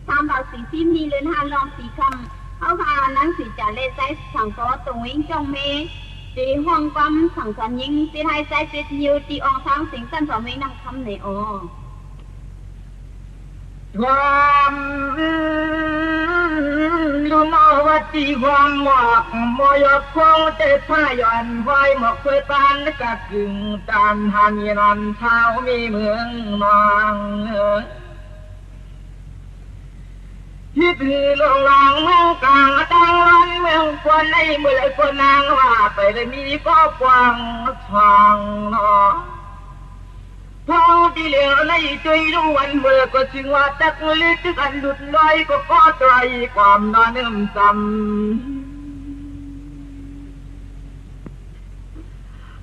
ทำเราสีซิมนี่เลือนหาลองสีคำเขาพานังสีจ่าเล่ใจสั่งซอตรงวิ่งจงเมตีห้องกำสั่งสอนยิงตีไทยใจติดยิวตีอองทางสิงสันสอนวิ่งนำคำในอความลุนอวัติความหมอกมอยคงเตพาย่อนไว้หมอกเพื่อปานกะกึ่งตามหันยันเท้ามีเมืองนองที่ถือลงหลังเมืองกลางตั้งวันเมืองควรในเมื่อคนนางว่าไปเลยมีก็กว้างทางนอพอที่เหลือในใจรู้วันเมื่อก็จึงว่าตักเล็กกันหลุดลอยก็ไตรความนอนน้ำซ้ำ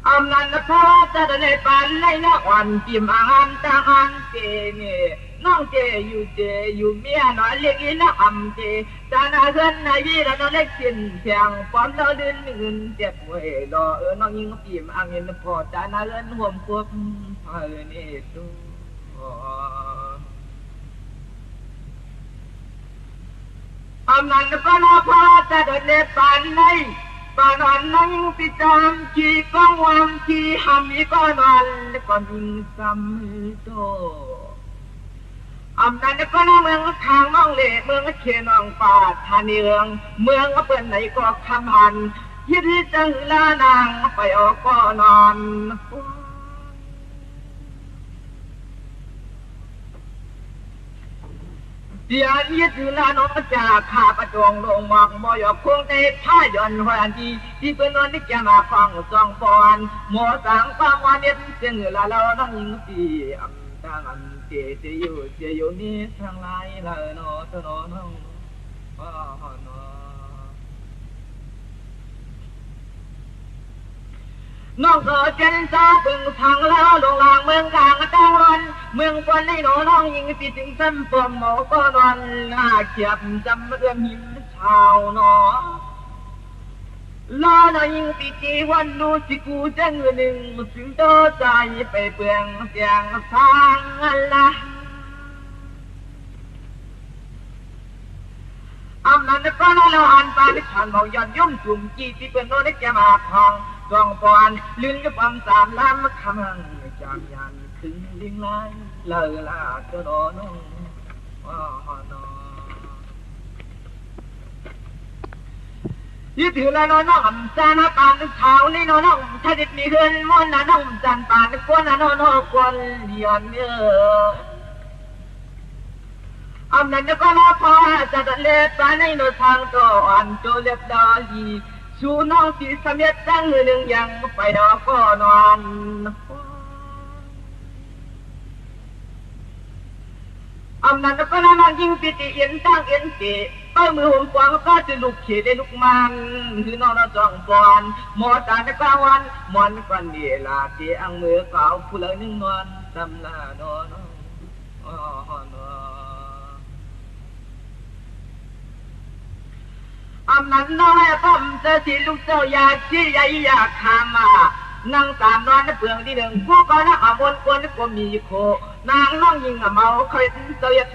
อำนาจพระจะได้ปันในนักวันจิมอาหารต่างอันเจเนี่ยน้องเจอยู่เมียน้อยเล็กอีนักอำเจจานาเฮือนนายวีแล้วน้องเล็กสิ้นเสียงป้อมเราเดินเงินเจ็บเวยรอน้องยิงปิ่มอังเงินพอจานาเฮือนห่วมควบนี่ตัวอำนาจพระพระจะได้ปันในปานอนนั่งติดตามขี่ก้องวางขี่หำอีก้อนอนก่อนยิงซ้ำโตอำนาจก็น้าเมืองทางน้องเล่เมืองเขนองป่าทานีเรืองเมืองเปิ้นไหนก็คำหันยิดจังลานางไปออกก็นอนเดียนยิดลานองจ่าขาประจงลงมองมอยคงในผ้าย่อนหันที่เปิ้นนอนนี่แกมาฟังจองปอนหมอสังความวันเย็นเสียงละเราน้องยิงตีอำต่างอันเจอยู่นี่ทางไรเลยนอตนอน้องนอน้องก็เจนซาบึงทางแล้วลงลางเมืองกลางตั้งวันเมืองควันในหนอน้องยิงปิดถึงซ้ำปมหมอก็นอนหน้าเขียบจำเรื่องหิมชาวนอลาหน้ายิงปิดจีวันดูสิกูจะเงินหนึ่งถึงโตใจไปเปลืองเสียงทางละอำนาจก็น่าเราอ่านปานิชันมองย้อนย่อมจุ่มจีที่เป็นโน้ตแกมาทองจองปอนลื่นกับความสามล้ำคำจามยันถึงดิ่งไล่เลอลาจะโดนน้ยี่ถือแล้วน้องจานาปานเท้านี่น้องถ้าดิดมีเงินมอนน้องจันปานกวนน้องกวนเดียนอำนาจก็น่าพอจะเล็บปานในโนทางตัวอ่อนโจเล็บดาลีชูน้องที่สมัยตั้งหนึ่งยังไปดอกก็นอนอำนาจก็น่ายิงปิติเอ็นตั้งเอ็นเกะก็มือหุ่นกวางก็จะลุกเขยได้ลุกมันคือน้องจองปอนหมอตาในกลางวันมอนกันเดียลาเจียงมือเก่าผู้เลยนึ่งนอนตำลานอนอำนาจน้อยพ่อมจะสิลูกเจ้าอยากชี้ใหญ่อยากขามานั่งตามนอนเปลืองที่หนึ่งผู้ก็นักอมนคนก็มีโคนางน้องยิงเมาเคยเสียด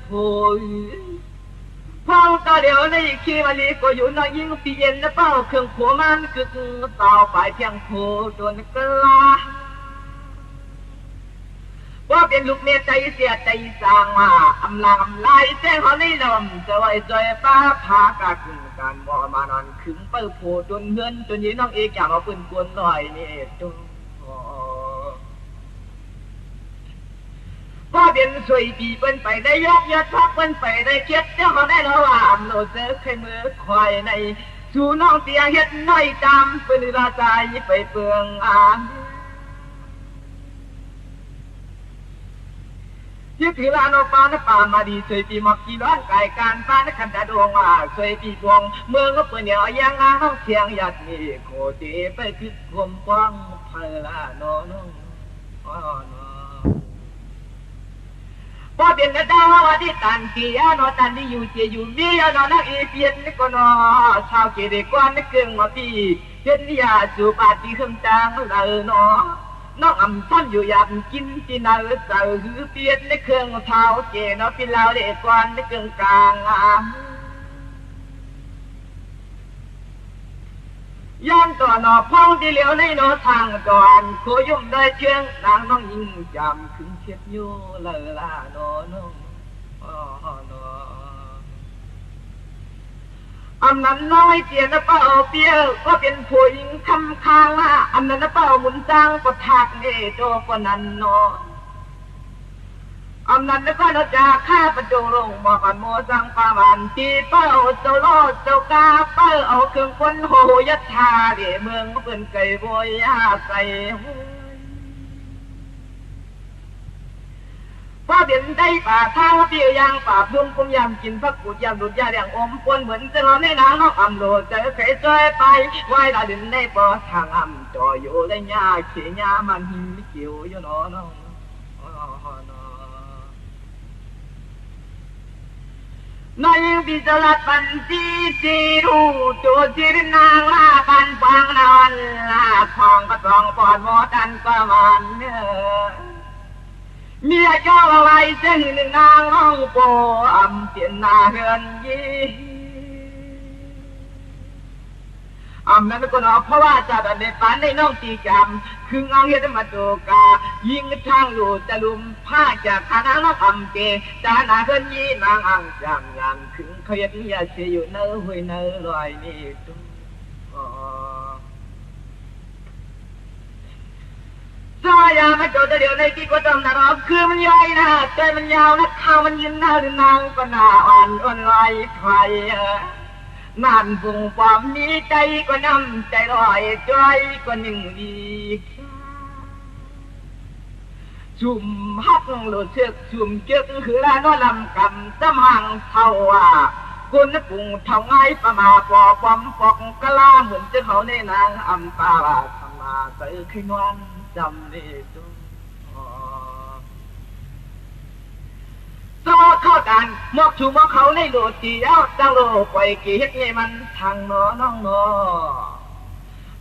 โผพ่อตาเดียวในขี้มาลีก็อยู่น้องยิงปีเย็นเป้าเครื่องขัวมันคือเต่าไปเพียงโผโดนกลาว่าเป็นลูกเมียใจเสียใจสร้างมาอำลาลายแจ้งเขาในลมจะไว้ใจป้าพากาขึ้นการมอมานอนขึงเปิดโผจนเงินจนยีน้องเอกอยากเอาปืนกวนหน่อยนี่จุ๊ว่าเป็นสวยปีเป็นไปได้ยกยศพักเป็นไปได้เช็ดเจ้าเขาได้แล้วว่าอำโนเจอใครมือคอยในสู่น้องเตียเฮ็ดน้อยจำเป็นราใจไปเปลืองที่ถือลานอฟ้าป่ามาดีสวยปีหมอกกี่ร้อนกายการฟ้าในขันตาดวงสวยปีดวงเมืองก็เปิดเหนียวยังงาห้องเสียงหยัดนี่โคเจไปคือคมกว้างเพลานอนพอเป็นกระดาว่าที่ตันเกียนอตันที่อยู่เจอยู่มีนอนักเอเปียนนี่ก็นอชาวเกเรกวนนี่เก่งมาพี่เช่นยาสูบาที่ขึ้นจางเลยนอ น้องท่านอยู่อยากกินที่นาเสือหือเปียดในเครื่องเท้าเจนอพี่ลาวเด็กกวนในเครื่องกลางย่างตัวนอพ้องที่เหลียวในโนทางก่อนโคยุ่มได้เชียงนางน้องยิงจำขึ้นเชียดโยเลอลาโนน้องอันนั้นน้อยเจียนเป้าเปี้ยก็เป็นผู้หญิงคำค้างอันนั้นเป้าหมุนจ้างก็ทักเอโจก็นันโนอันนั้นก็เราจะฆ่าประตูลงบอกกันโมสังปาวันตีเป้าเจ้าโลดเจ้ากาเป้าเอาเครื่องคนโหยัดชาเดเมืองเปิ่นไก่บอยใส่ว่าเด่นได้ป่าท้าเปียยางป่าพุ่มพุ่มยำกินพักกูดยำดูดยาแดงอมปนเหมือนจะเราในน้ำน้องอ่ำโลดจะเคยช่วยไปไหวดาเด่นได้ปอทางอ่ำจ่ออยู่ได้ยาเขียมันหิมเกี่ยวอยู่น้องน้อยบิจลัดปันจีจีรูตัวจีรินางลาปันฟังนอนลาทองกระทองปอดมอดันก็มันเมียเจ้าอะไรเส้นหนึ่งนางน้องโปอ่ำเปลี่ยนนาเฮือนยีอ่ำนั้นก็นอเพราะว่าจะแบบในปันในน้องตีจำคือเอาเฮ็ดมาโจกายิงทางอยู่จะลุมผ้าจากคณะน้องอ่ำเกจานาเฮือนยีนางอ่างจำงานถึงเขายัดยาเสียอยู่เนื้อหวยเนื้อลอยนี่ตุ้ซอยาไม่โจทย์เดียวในที่ก็ต้องนรกคือมันย่อยนะใจมันยาวนะข้าวมันยืนหน้าหรือนางก็หน้าอ่อนอ่อนลอยไฟนานปุ่งปอมนี้ใจก็น้ำใจลอยใจก็หนึ่งดีชุ่มฮักโลดเชือกชุ่มเชือกคือลานอลำกำสมังเท่าว่าคนปุ่งเท่าไงประมาปอปอมปอกกะลาเหมือนเจ้าเขาในนางอัมตาว่าธรรมาใส่ขนวนจำนี่ตัวโซ่เข้ากันมอกชูมอกเขาในโลดเดียวจังโลปล่อยกี่เฮ็ดให้มันทางน้อน้องน้อ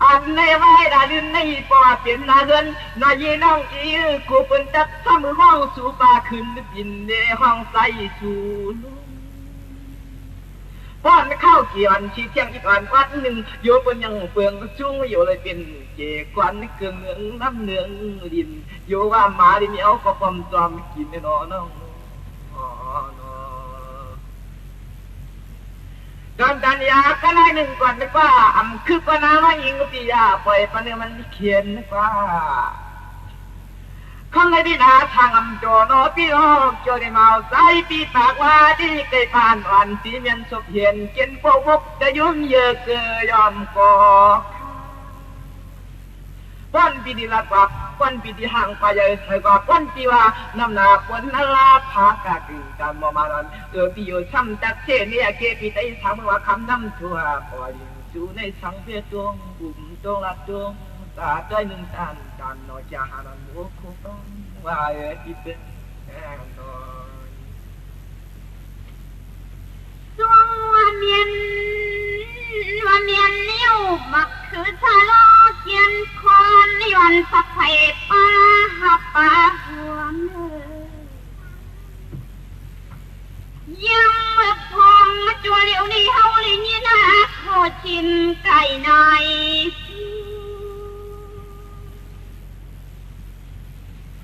อันในไว้ดาดินในปอเปลี่ยนนาเงินนายน้องอีกูเป็นจักทำห้องสู่ป่าขึ้นบินในห้องใส่สู่ป้อนข้าวเกี่ยวชี้เที่ยงอีกวันหนึ่งโยเป็นยังเปลืองจุ้งอยู่เลยเป็นเจกวันเกลืองเนืองน้ำเนืองดินโยว่าหมาดินเอาก็ความจอมกินในน้องการดันยาก็ได้หนึ่งก่อนนึกว่าอ่ำคือปนาว่ายิงกุฏิยาปล่อยปนเนื้อมันเขียนนึกว่าข้างในที่นาทางอ่ำโจโนพี่โอโจได้เมาใส่ปีปากว่าที่เคยผ่านวันสีเมียนศพเห็นเกินพวกจะยุ่งเยอะเกยยอมก่อป้อนปีดีละกว่าป้อนปีดีห่างไปใหญ่ใส่กว่าป้อนปีว่าน้ำหนักป้อนนั่นละพากะกินกันมามาลันปีอยู่ช้ำจากเช่นเนี่ยเกปีได้ทำว่าคำน้ำชั่วปล่อยจูในสังเวียดวงบุ่มดวงละดวงตาใจหนึ่งตันกันนอจาหานันโอ้คงต้องว่าอีเป็นแน่นอนดวงวันเย็นนิ้วมักคือชาลอเกียนคอนในวันพักไผ่ป้าหับป้าหัวเมื่อยังเมื่อพองจัวเหลียวในเฮาเลยนี่นะโคชิมไก่นาย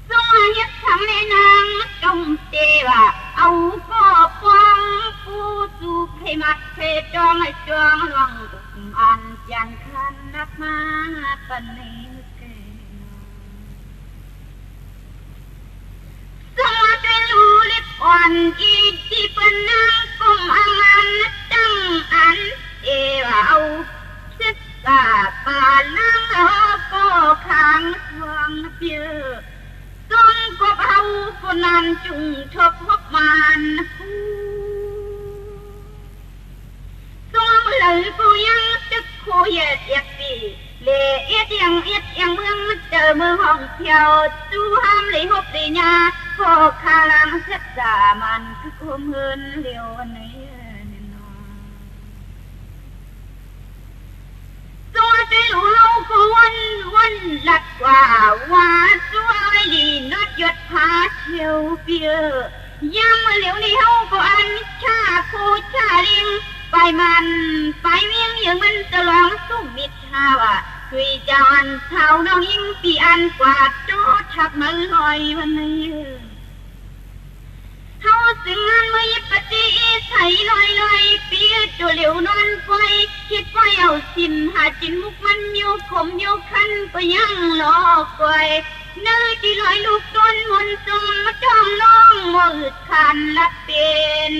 ส่งมาเฮ็ดทางในนางจงเจว่าเอาก็ฟองผู้จูเพมัดเพจองให้จองหวังอันยันคันนักมาปันนี้เกนสมาเป็นลูลิปอ่อนอีที่เป็นนางกุมอังอันจังอันเอว่าเอาเสียกาปานนางเอาก็ข้างหวังเปียต้นก็เอาคนนั้นจุงทบพบมันตัวมือเลยกูยังตึกคูเย็ดเอ็ดปีเละเอ็ดยังเมืองเจอเมืองห้องเที่ยวจูห้ามเลยหบเลยยาพอคาลังเสร็จสามันคือคุมเฮินเลี้ยวนี่ตัวใจหลวง ก็วันหลักว่าสวยดีนอดหยดพาเที่ยวเปียยามมาเหลียวในเฮาก็อันชาโคชาลิงไปมันไปเวียงอย่างมันจะลองสู้มิดชาวะคุยจานเท่าน้องยิงปีอันกว่าโจทับมือลอยวันนี้เฮาสึงงานมือยิบปฏิใส่ลอยปีตัวเหลียวนอนไฟคิดไว้เอาสินหาจินมุกมันอยู่ขมอยู่คันก็ยังรอคอยเนื้อที่ลอยลูกต้นมนต์จมมาจ้องน้องมืดคันละเป็น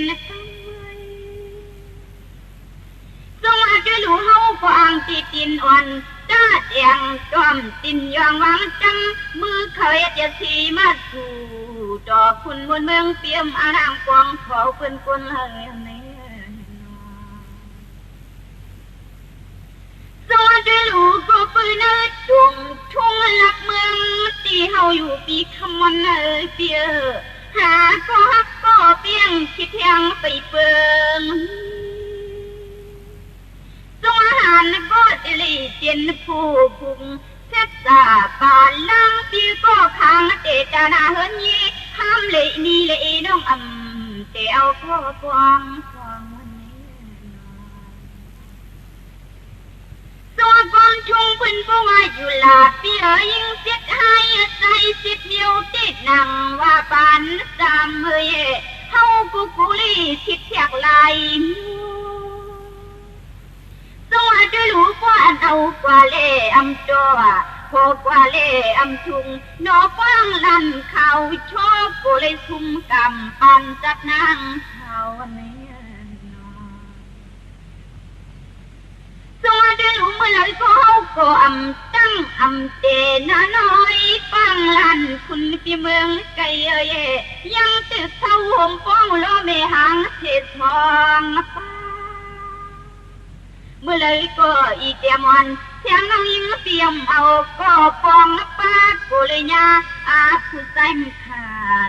สมาจะรู้เฮาก็อ่างที่ตินอ่อนจ้าแดงจอมตินยองวางจังมือเขาเอ็ดยาสีมาสู่ดอกคุณบนเมืองเปียมอารามกวางเขาเป็นคนเลยนี่สมาจะรู้ก็ปืนจุ่มทุ่งหลักเมืองตีเฮาอยู่ปีคำวันเปียหาก็ฮักก็เปียงคิดยังไปเปิงสมาหารก็ติลีเตียนผู้พุงเทศสาบานลังปีก็ค้างเตจานาเฮินยี่ห้ามเลยนี่เลยน้องเตเอาก็กวางวันนี้สวกองชุงเป็นผู้ว่าอยู่ลาเปียยิ่งเสียให้ใจสิบนิ้วติดนังว่าปานสามเมยเฮากุลีคิดแทกลายสวัสดีลูกว่าอันเอากว่าเล่อำจัวพอกว่าเล่อำทุงนอฟังนั่นเขาชอบก็เลยซุ่มกำปันจัดนางเขาวันนี้สวัสดีลูกเมื่อไรก็ก็อำตั้งอำเตน่าน้อยฟังลั่นคุณที่เมืองไกลยังตึกเท่าห่มป้องล้อเมหังเททองเมื่อไรก็อีเตียมวันเสียงน้องยิงเตรียมเอาก็ปองป้าโกเลยญาอาผู้ใจมขา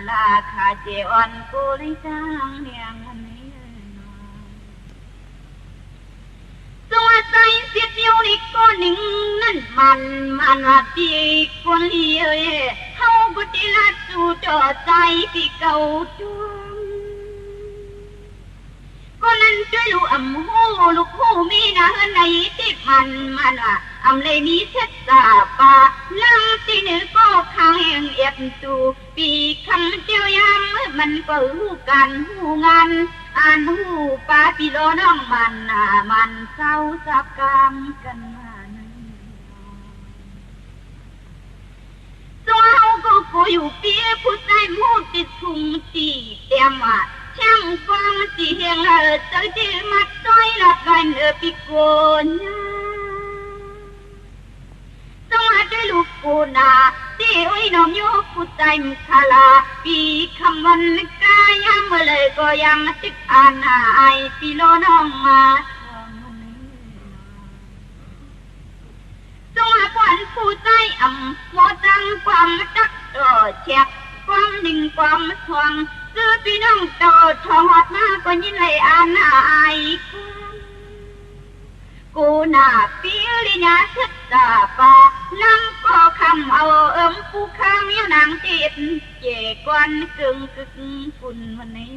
ลาคาเจออนโกเลยจ้างเนียงวันนี้สวัสดีเสียเดียวนี่ก็หนึ่งนั่นมันว่าปีคนเลี้ยเฮาบุตรลาจูจ่อใจปีเก่าจ้วงก็นั่นช่วยลูกหูลูกหูมีนะในที่มันว่าเลยมีเช็ดสาปาลังตีนึกก็ข้างแห่งเอ็บตูปีคำเจียวยามมันก็หูกันหูงานอ่านหูปาปีโลน้องมันเศร้าสับกรรมกันมาตัวเฮาก็อยู่ปีผู้ใจมูติดทุงตีเตียมว่าช่างฟังสิเฮียงเจอที่มัดต้อยละกันปีโกนสวัสดีลูกกูนาที่อุ้ยน้องโยผู้ใจมคาลาปีคำวันกายามเมื่อเลยก็ยังติดอ่านไอปีโลน้องมาสวัสดีผู้ใจหมอจังความจักต่อแจกความดิ่งความทวงซื้อพี่น้องโตทองหอดมาก็ยินเลยอ่านไอกูน่าปีลิญาเช็ดตาปาลังก็คำเอาผู้ข้างนิ้วนางติดเจกวันกึ่งฝุ่นวันนี้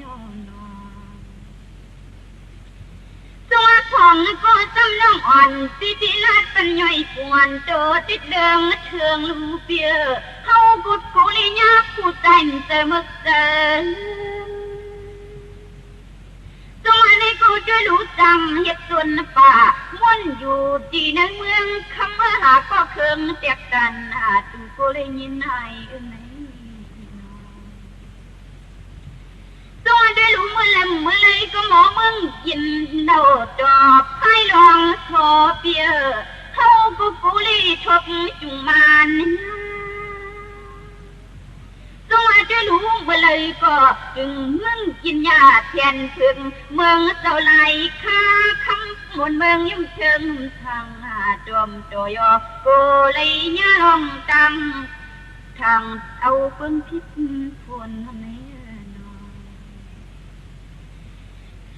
ตัวของก็จำน้องอ่อนสิทิลาดปัญญอยปวนโจติดเดิงเชิงลูเปียเฮากุดกูลิญาผู้ใจเจอมึกเจอตัวนี้กูจะรู้จังเหตุส่วนป่าม่วนอยู่ที่ในเมืองคำว่าหาก็เคืองเตียกกันตูกูเลยยินให้ตัวได้รู้เมื่อไรก็หมอมึงยินเดาจอบให้ลองทอเปียเฮากูเลยทบจุงมันตัวจะรู้เมื่อไรก็จึงมึงกินยาเทียนถึงเมืองเจ้าไหลค่าคำมนเมืองยิ่งเชิงทางจอมโจยอโกเลยย่าลองตังทางเอาเพิ่งพิษฝนนี้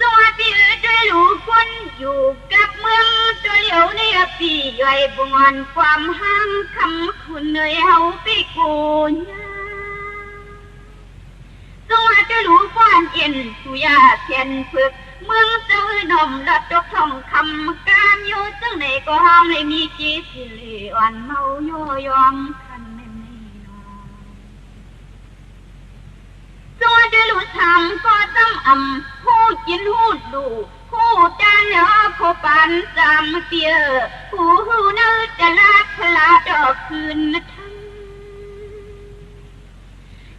สวัสดีจะรู้คน อยู่กับเมืองตัวเหลียวในปีย่อยบงอนความห้างคำคุณเหนื่อยเฮาไปกูญาตัวจะรู้ฟ้อนเอ็นสุยาเพียนฝึกเมืองเจ้าหน่อมลัดดอกทองคำการอยู่จังไหนก็ห้ามให้มีจีสิริอ่อนเมาโยยอมคันไม่นอนตัวจะรู้ทำก็จำผู้กินหูดูผู้จานเนาะผู้ปันจำเปียผู้หูเนื้อจะลาพลาดอกคืนทั้ง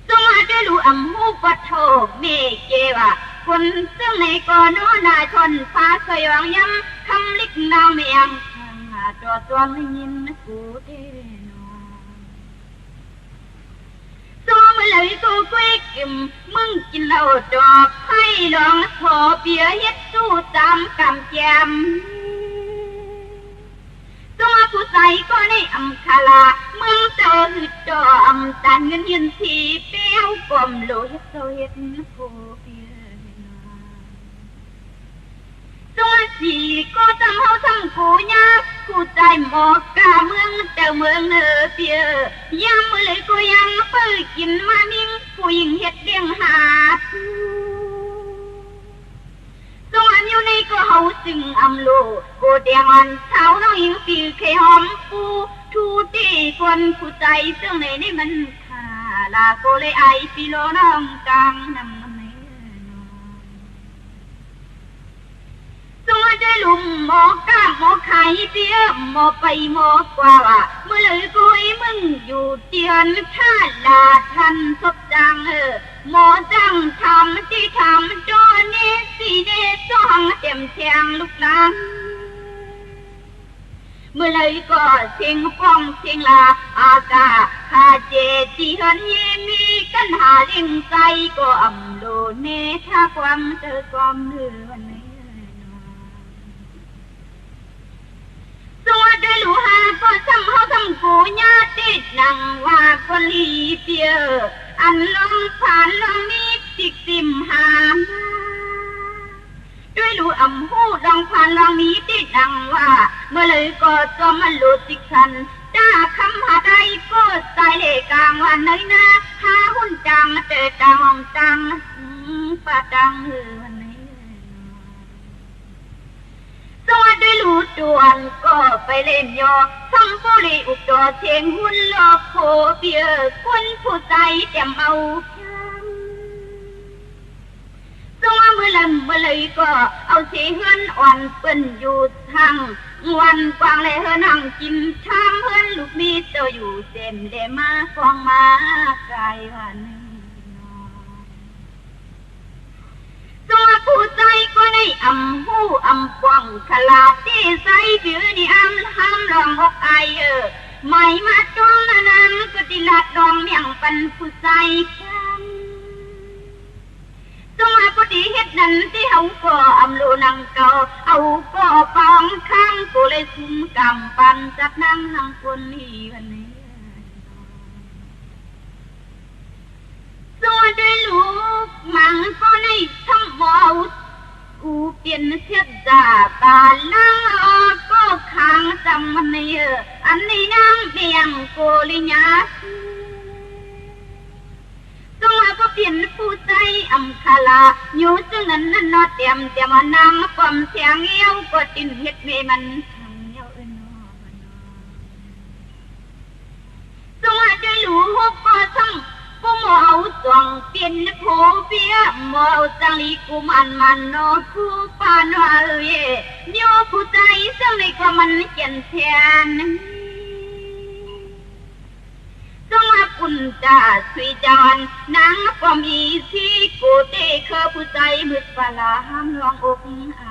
ตัวจะรู้หูปะโถกเมเกวะคนซึ่งในก่อนนาชนฟ้าสยองย้ำคำลิกนาวเมียงทางหาตัวไม่ยินกูเทนตัวเมื่อเลยกูกุ้ยกิมมึงกินเหล้าดอกให้ลองขอเบียร์เฮ็ดสู้ตามกำแจมตัวผู้ใส่ก็ในอำคาลาเมืองเจ้าหืดดออำตันเงินยืนทีเปี้ยวกลมโลเฮ็ดโซเฮ็ดโคเบียตัวสีก็จำเฮาทำกูยากกูใจหมอกกาเมืองเจ้าเมืองเนอเปียยามมื้อเลยกูยังเปิดกินมานิ่งผู้หญิงเฮ็ดเลี้ยงหาตัวอยู่ในก็เฮาจึงอำโลกูเดียงอันเท้าน้องหญิงปีเคหอมปูทูตีคนผู้ใจซึ่งในนี่มันขาลาโกเลยไอปีโลน้องกลางนำตัวจะลุมหมอกล้าหมอไข่เตี้ยหมอไปหมอกว่าเมื่อเลยกุยมึงอยู่เตียนท่าลาทันศพจังหมอจังทำที่ทำจอนี้สีเดซ่องเต็มแทงลูกหลังเมื่อเลยก็เสียงฟ้องเสียงลาอากาคาเจที่เห็นยีมีกันหาลิงใจก็อำโลเนถ้าความเจอความเหือวันนี้ตัวได้รู้หาก็ซ้ำเฮาซ้ำกูญาตินังว่าคนลีเปียอันลองผ่านลองนี้ติกติมหาด้วยรู้หูลองผ่านลองนี้ติดนังว่าเมื่อเลยก็จะมันหลุดติคันจ้าคำหาได้ก็ใจเลกลางวันไหนนะหาหุ่นจังเตะจังห้องจังปะจังวันนี้ตัวได้รู้จวนก็ไปเล่นยอทำบุรีอุกจอเชียงหุ่นลอกโคเบียคนผู้ใจเต็มเอาตัวเมื่อเลยก็เอาเสียเฮือนอ่อนเปิ้นอยู่ทางวันกวางเลยเฮือนั่งกินชามเฮือนลูกมีเจ้าอยู่เต็มเดมาฟองมาไกลวันตัวผู้ใจก็ในหูปวงขลาดที่ใส่เบือนี่ห้ามลองอกไอไม่มาจ้องนั้นก็ดิลาดดองเมียงปันผู้ใจกันตัวพอดีเฮ็ดนั้นที่เฮาก็โลนังเก่าเอาก็ปองข้างกูเลยซุ่มกำปันจักนั่งหังคนนี้วันนี้ตัวได้ลูกมังก็ในทำหมอกูเปลี่ยนเสียจ่าตาลังก็ค้างจำมันนี่อันนี้นั่งเบียงโกลิญาตัวก็เปลี่ยนผู้ใจคาลาอยู่ซึ่งนั้นนอเตรียมมานั่งความเสียงเอี้ยวก็ตินเฮ็ดเมมันทางเอี้ยวตัวได้ลูกก็ซ้ำกูหมอจวงเปลี่ยนผู้เบี้ยหมอจังลีกูมันโนคู่ปานว่านิ้วผู้ใจซึ่งในก็มันเขียนแทนต้องมาปุ่นจ่าสุยจานนางก็มีที่กูเตะเคอผู้ใจมืดปลาห้ามลองอกไอ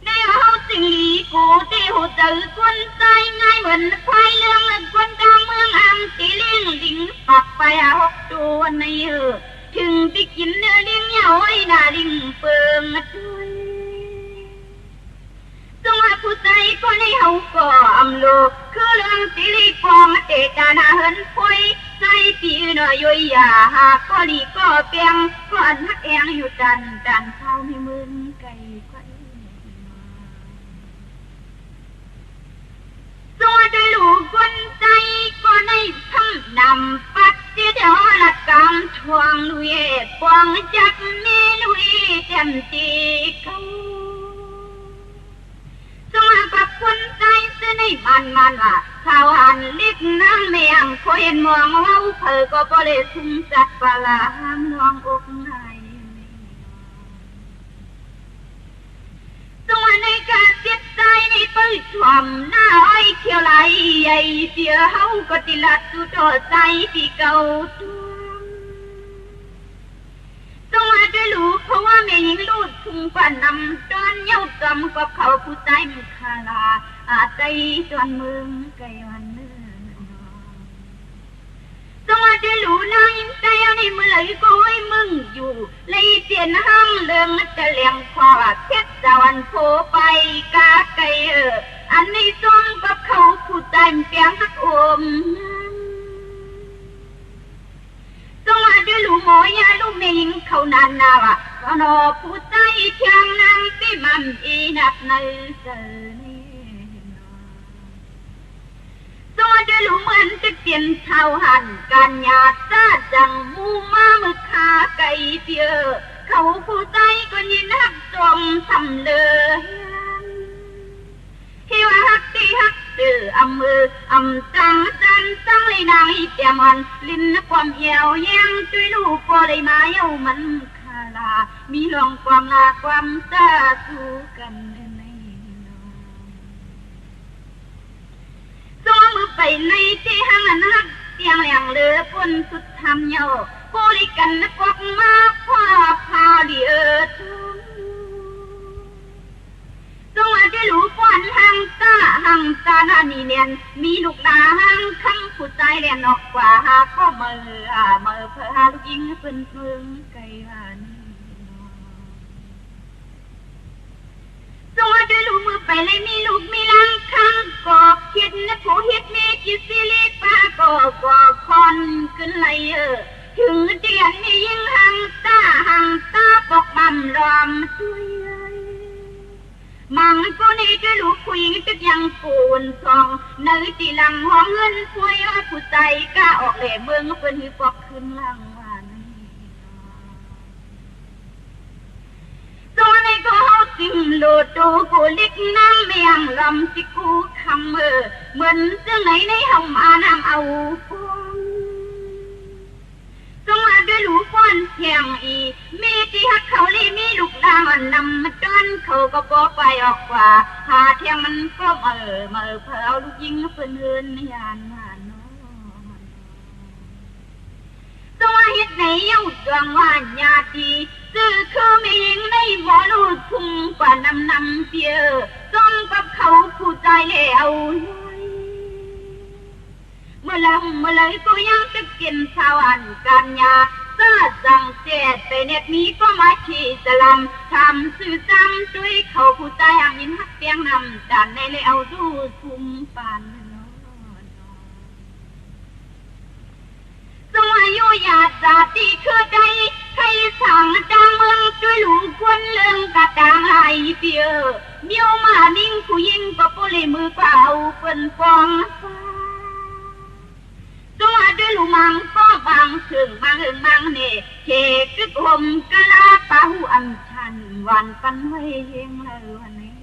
ในเฮาสิงลีกูเตะหัวใจคนใจง่ายเหมือนควายเรื่องคนกลางเมืองตีเลี้ยงลิงปักไป6 ตัวในถึงไปกินเนื้อลิงเหยาไอ้นาลิงเปิงด้วย จงว่าผู้ใจก็ในเฮาก็อำโลคือเรื่องสิริกองเตตานาเฮินพอยใจปีน้อยย่อยยาหากก็ลีก็เปียงก็อันฮักแองอยู่ดันเท้ามีมืนไก่ไข่จงว่าได้รู้คนใจก็ในทำนำปัดเสียเดียวละกำทวงลุยปวงจักมีลุยเต็มจีเขาจงว่ากับคนใจเสียในมันว่าข้าวหันลิกน้ำเมียงคอยมองเว้าเผอก็บ่เลยทุ่มจัดปลาห้ามลองอกไหนจงว่าในการเสียใจในปื้ชวมหน้าอ้อยเขียวไหลใหญ่เสียเฮาก็ติลัดสุดใจที่เก่าตัวจงว่าได้รู้เพราะว่าแม่หญิงลูดทุ่งกว่านำจอนเย้ากำกับเขาผู้ใจมุขลาอาใจจวนเมืองไกลวันเนื้อจงว่าได้รู้นางใจเอาในมือไหลก็ให้มึงอยู่เลยเตียนห้างเรื่องจะเลี้ยงคอเพชรตะวันโผไปกาไกอันนี้จงกับเขาผู้ใจเปียงหักอมจงว่าได้รู้หมอยาลูกแม่หญิงเขานานาวะก็นอผู้ใจเพียงนางที่มันอีนับในเสนีจงว่าได้รู้เหมือนจะเปลี่ยนเท้าหันการหยาดซาจังมูมามึกขาไก่เปียเขาผู้ใจก็ยินหักจมทำเลยที่ว่าฮักที่ฮักตื่ออำมืออำจังจันจังเลยนางอีเตียมันลิ้นความเหี่ยวแย้งช่วยลูกพอเลยมาเย้ามันคาลามีลองความลาความซาสู้กันในจงมือไปในที่ห้างนักเตียงแหลงเลือพ้นสุดทำเย้าโคลิกันนักวักมาพ่อพาเดียทุ่มจงว่าได้รู้ป้อนหังตาหน้านี่เนียนมีลูกดาหังคำผู้ใจเรียนออกกว่าหาข้อมือเพื่อหาลูกยิงเป็นเมืองไกลวันจงว่าได้รู้มือไปเลยมีลูกมีลังคังกอบคิดนะผู้ฮิตมีจิตสิริป้าก็คอนขึ้นเลยถึงเดียนมียิ่งหังตาปกมั่มรอมช่วยมังก็นี่จะรู้คุยตึกยังกูนซองในตีหลังห้องเงินช่วยว่าผู้ใจกล้าออกเหล่เมืองเป็นหือปอกขึ้นหลังวันตัวในก็เฮาซิมโลดูกูลิกน้ำเมียงลำสิกูคำเหมือนซึ่งไหนในห้องมานำเอาฟองจงว่าด้วยรู้ป้อนเพียงอีมีที่ฮักเขาเลยมีลูกดามันนำมาจนเขาก็บอกไปออกว่าหาเทียงมันก็เผาลูกยิงเพื่อนเฮือนยานมาโนจงว่าเฮ็ดไหนเย้าจวงว่าญาติซื้อคือมีหญิงในหมอลูกทุ่งกว่านำเปียจนกับเขาผู้ใจแล้วเมื่อเลยก็ยังจะกินข้าวอันกันยาซาจังเจ็ดไปเน็ตนี้ก็มาขี่สลัมทำสื่อจำด้วยเขาผู้ใจอ่างยินฮักเปียงนำดันในเลยเอาดูทุ่มปานจงอายุยาจาติคือใจให้สั่งจังเมืองช่วยหลูกคนเรื่องกระต่างไหลเปียเมียวมานิ่งผู้ยิงก็ปุริมือเปล่าเป็นฟองจงว่าด้วยลูมังก็บางถึงมังเนี่ยเขกึกหมกะลาปะหูอันชันวันปันไว้เฮงเลยวันนี้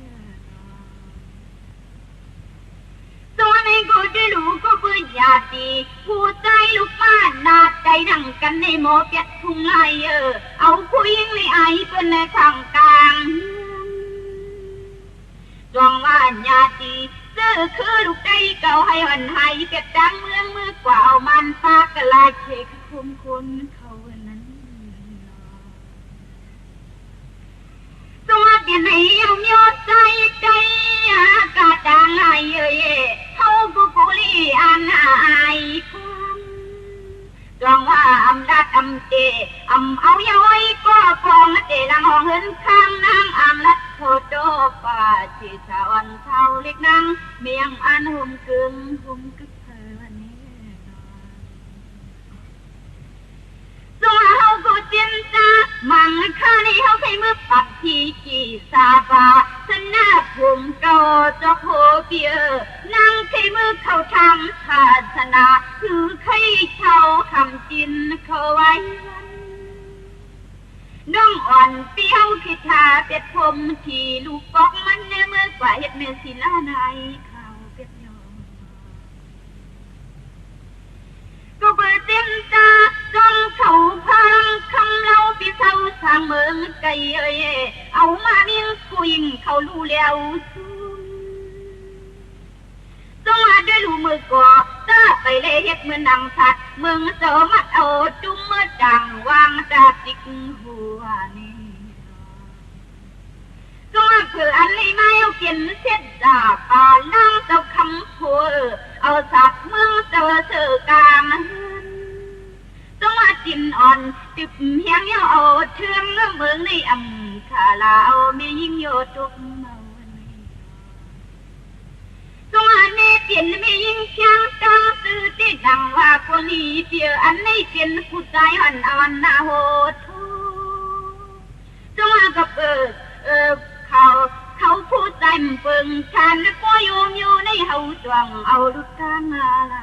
จงว่าในกูด้วยลูก็เบื่อญาติผู้ใจลูกบ้านนาใจนั่งกันในหมอเปียกทุ่งไห้เอาผู้ยิงในไอเป็นในฝั่งกลางจงว่าญาติคือลูกได้เก่าให้วันไห้เก็บดังเมือกว่าเอามันปากลาเชกคุ้นเขานั้นตัวเดียนให้เอาเมียวใจกาดังไห้เขาบุรีอันหายความจงว่าอำนาจอำเจ เอาย้อยก็ฟองเตลังห้องเหินข้างนางอ่างลัดโคโตป่าที่ชาวันเท่าเล็กนางเมียงอันหุ่มกึ่งเธอวันนี้ส่งเฮากูเจียนจ้ามังข้าในเฮาใครมือปัดที่กี่ซาบาสนาผมเก่าจอกโหเบียนั่งใครมือเข้าทำศาสนาคือใครเช่าคำจินเขาไว้น้องอ่อนเปี้ยวคิดทาเป็ดพรมที่ลูกบอกมันเนื้อเมื่อกว่าเฮ็ดเนื้อศิลาในเขาเป็ดยอมก็เปิดเต็มตาจนเขาพังคำเล่าพี่เศร้าสร้างเมืองไกลเอามาเมียงกูยิงเขารู้แล้วต้องมาด้วยลูมือก่อตาไปเลยเฮ็ดเมื่อนำสัตว์เมืองเจอมัดเอาจุ่มเมื่อจังวางดาจิกหัวนี่ต้องมาเผื่ออันนี้ไม่เอาเกินเสียดาป่านั่งเจ้าคำพูเอาสัตว์เมืองเจอเสือกามต้องมาจินอ่อนติบเฮียงเยาเอาเชื่องเมืองในอำคาลาเอาไม่ยิ่งโยตุกเมาต้องมาเนเปลี่ยนไม่ยิ่งเชียงตั้งตื่นที่ดังว่าคนนี้เปียอันนี้เป็นผู้ใจหันอ่อนนาโหทูต้องมากับเขาผู้ใจเปิงฉันก็โยมอยู่ในเฮาจวงเอาลุกทางอะไร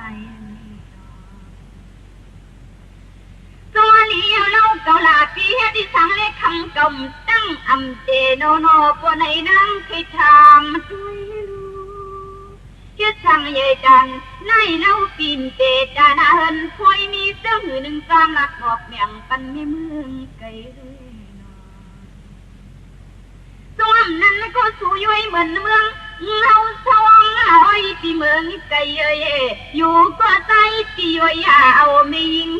ตัวเลี้ยวเล่าเกาลาปีเฮดิสังเลคำกำตั้งอำเจโนโนปในนั่งคิดทำด้วยคิดสั่งเยจันในเล่าปีมเจจานาเฮินพอยมีเสื้อหือหนึ่งสามหลักบอกเมียงปันไม่เมืองไกลเลยส่วนนั้นก็สู้ย้อยเหมือนเมืองเราสว่างอ้อยที่เมืองไกลอยู่ก็ใจที่ย้อยเอาไม่ยิง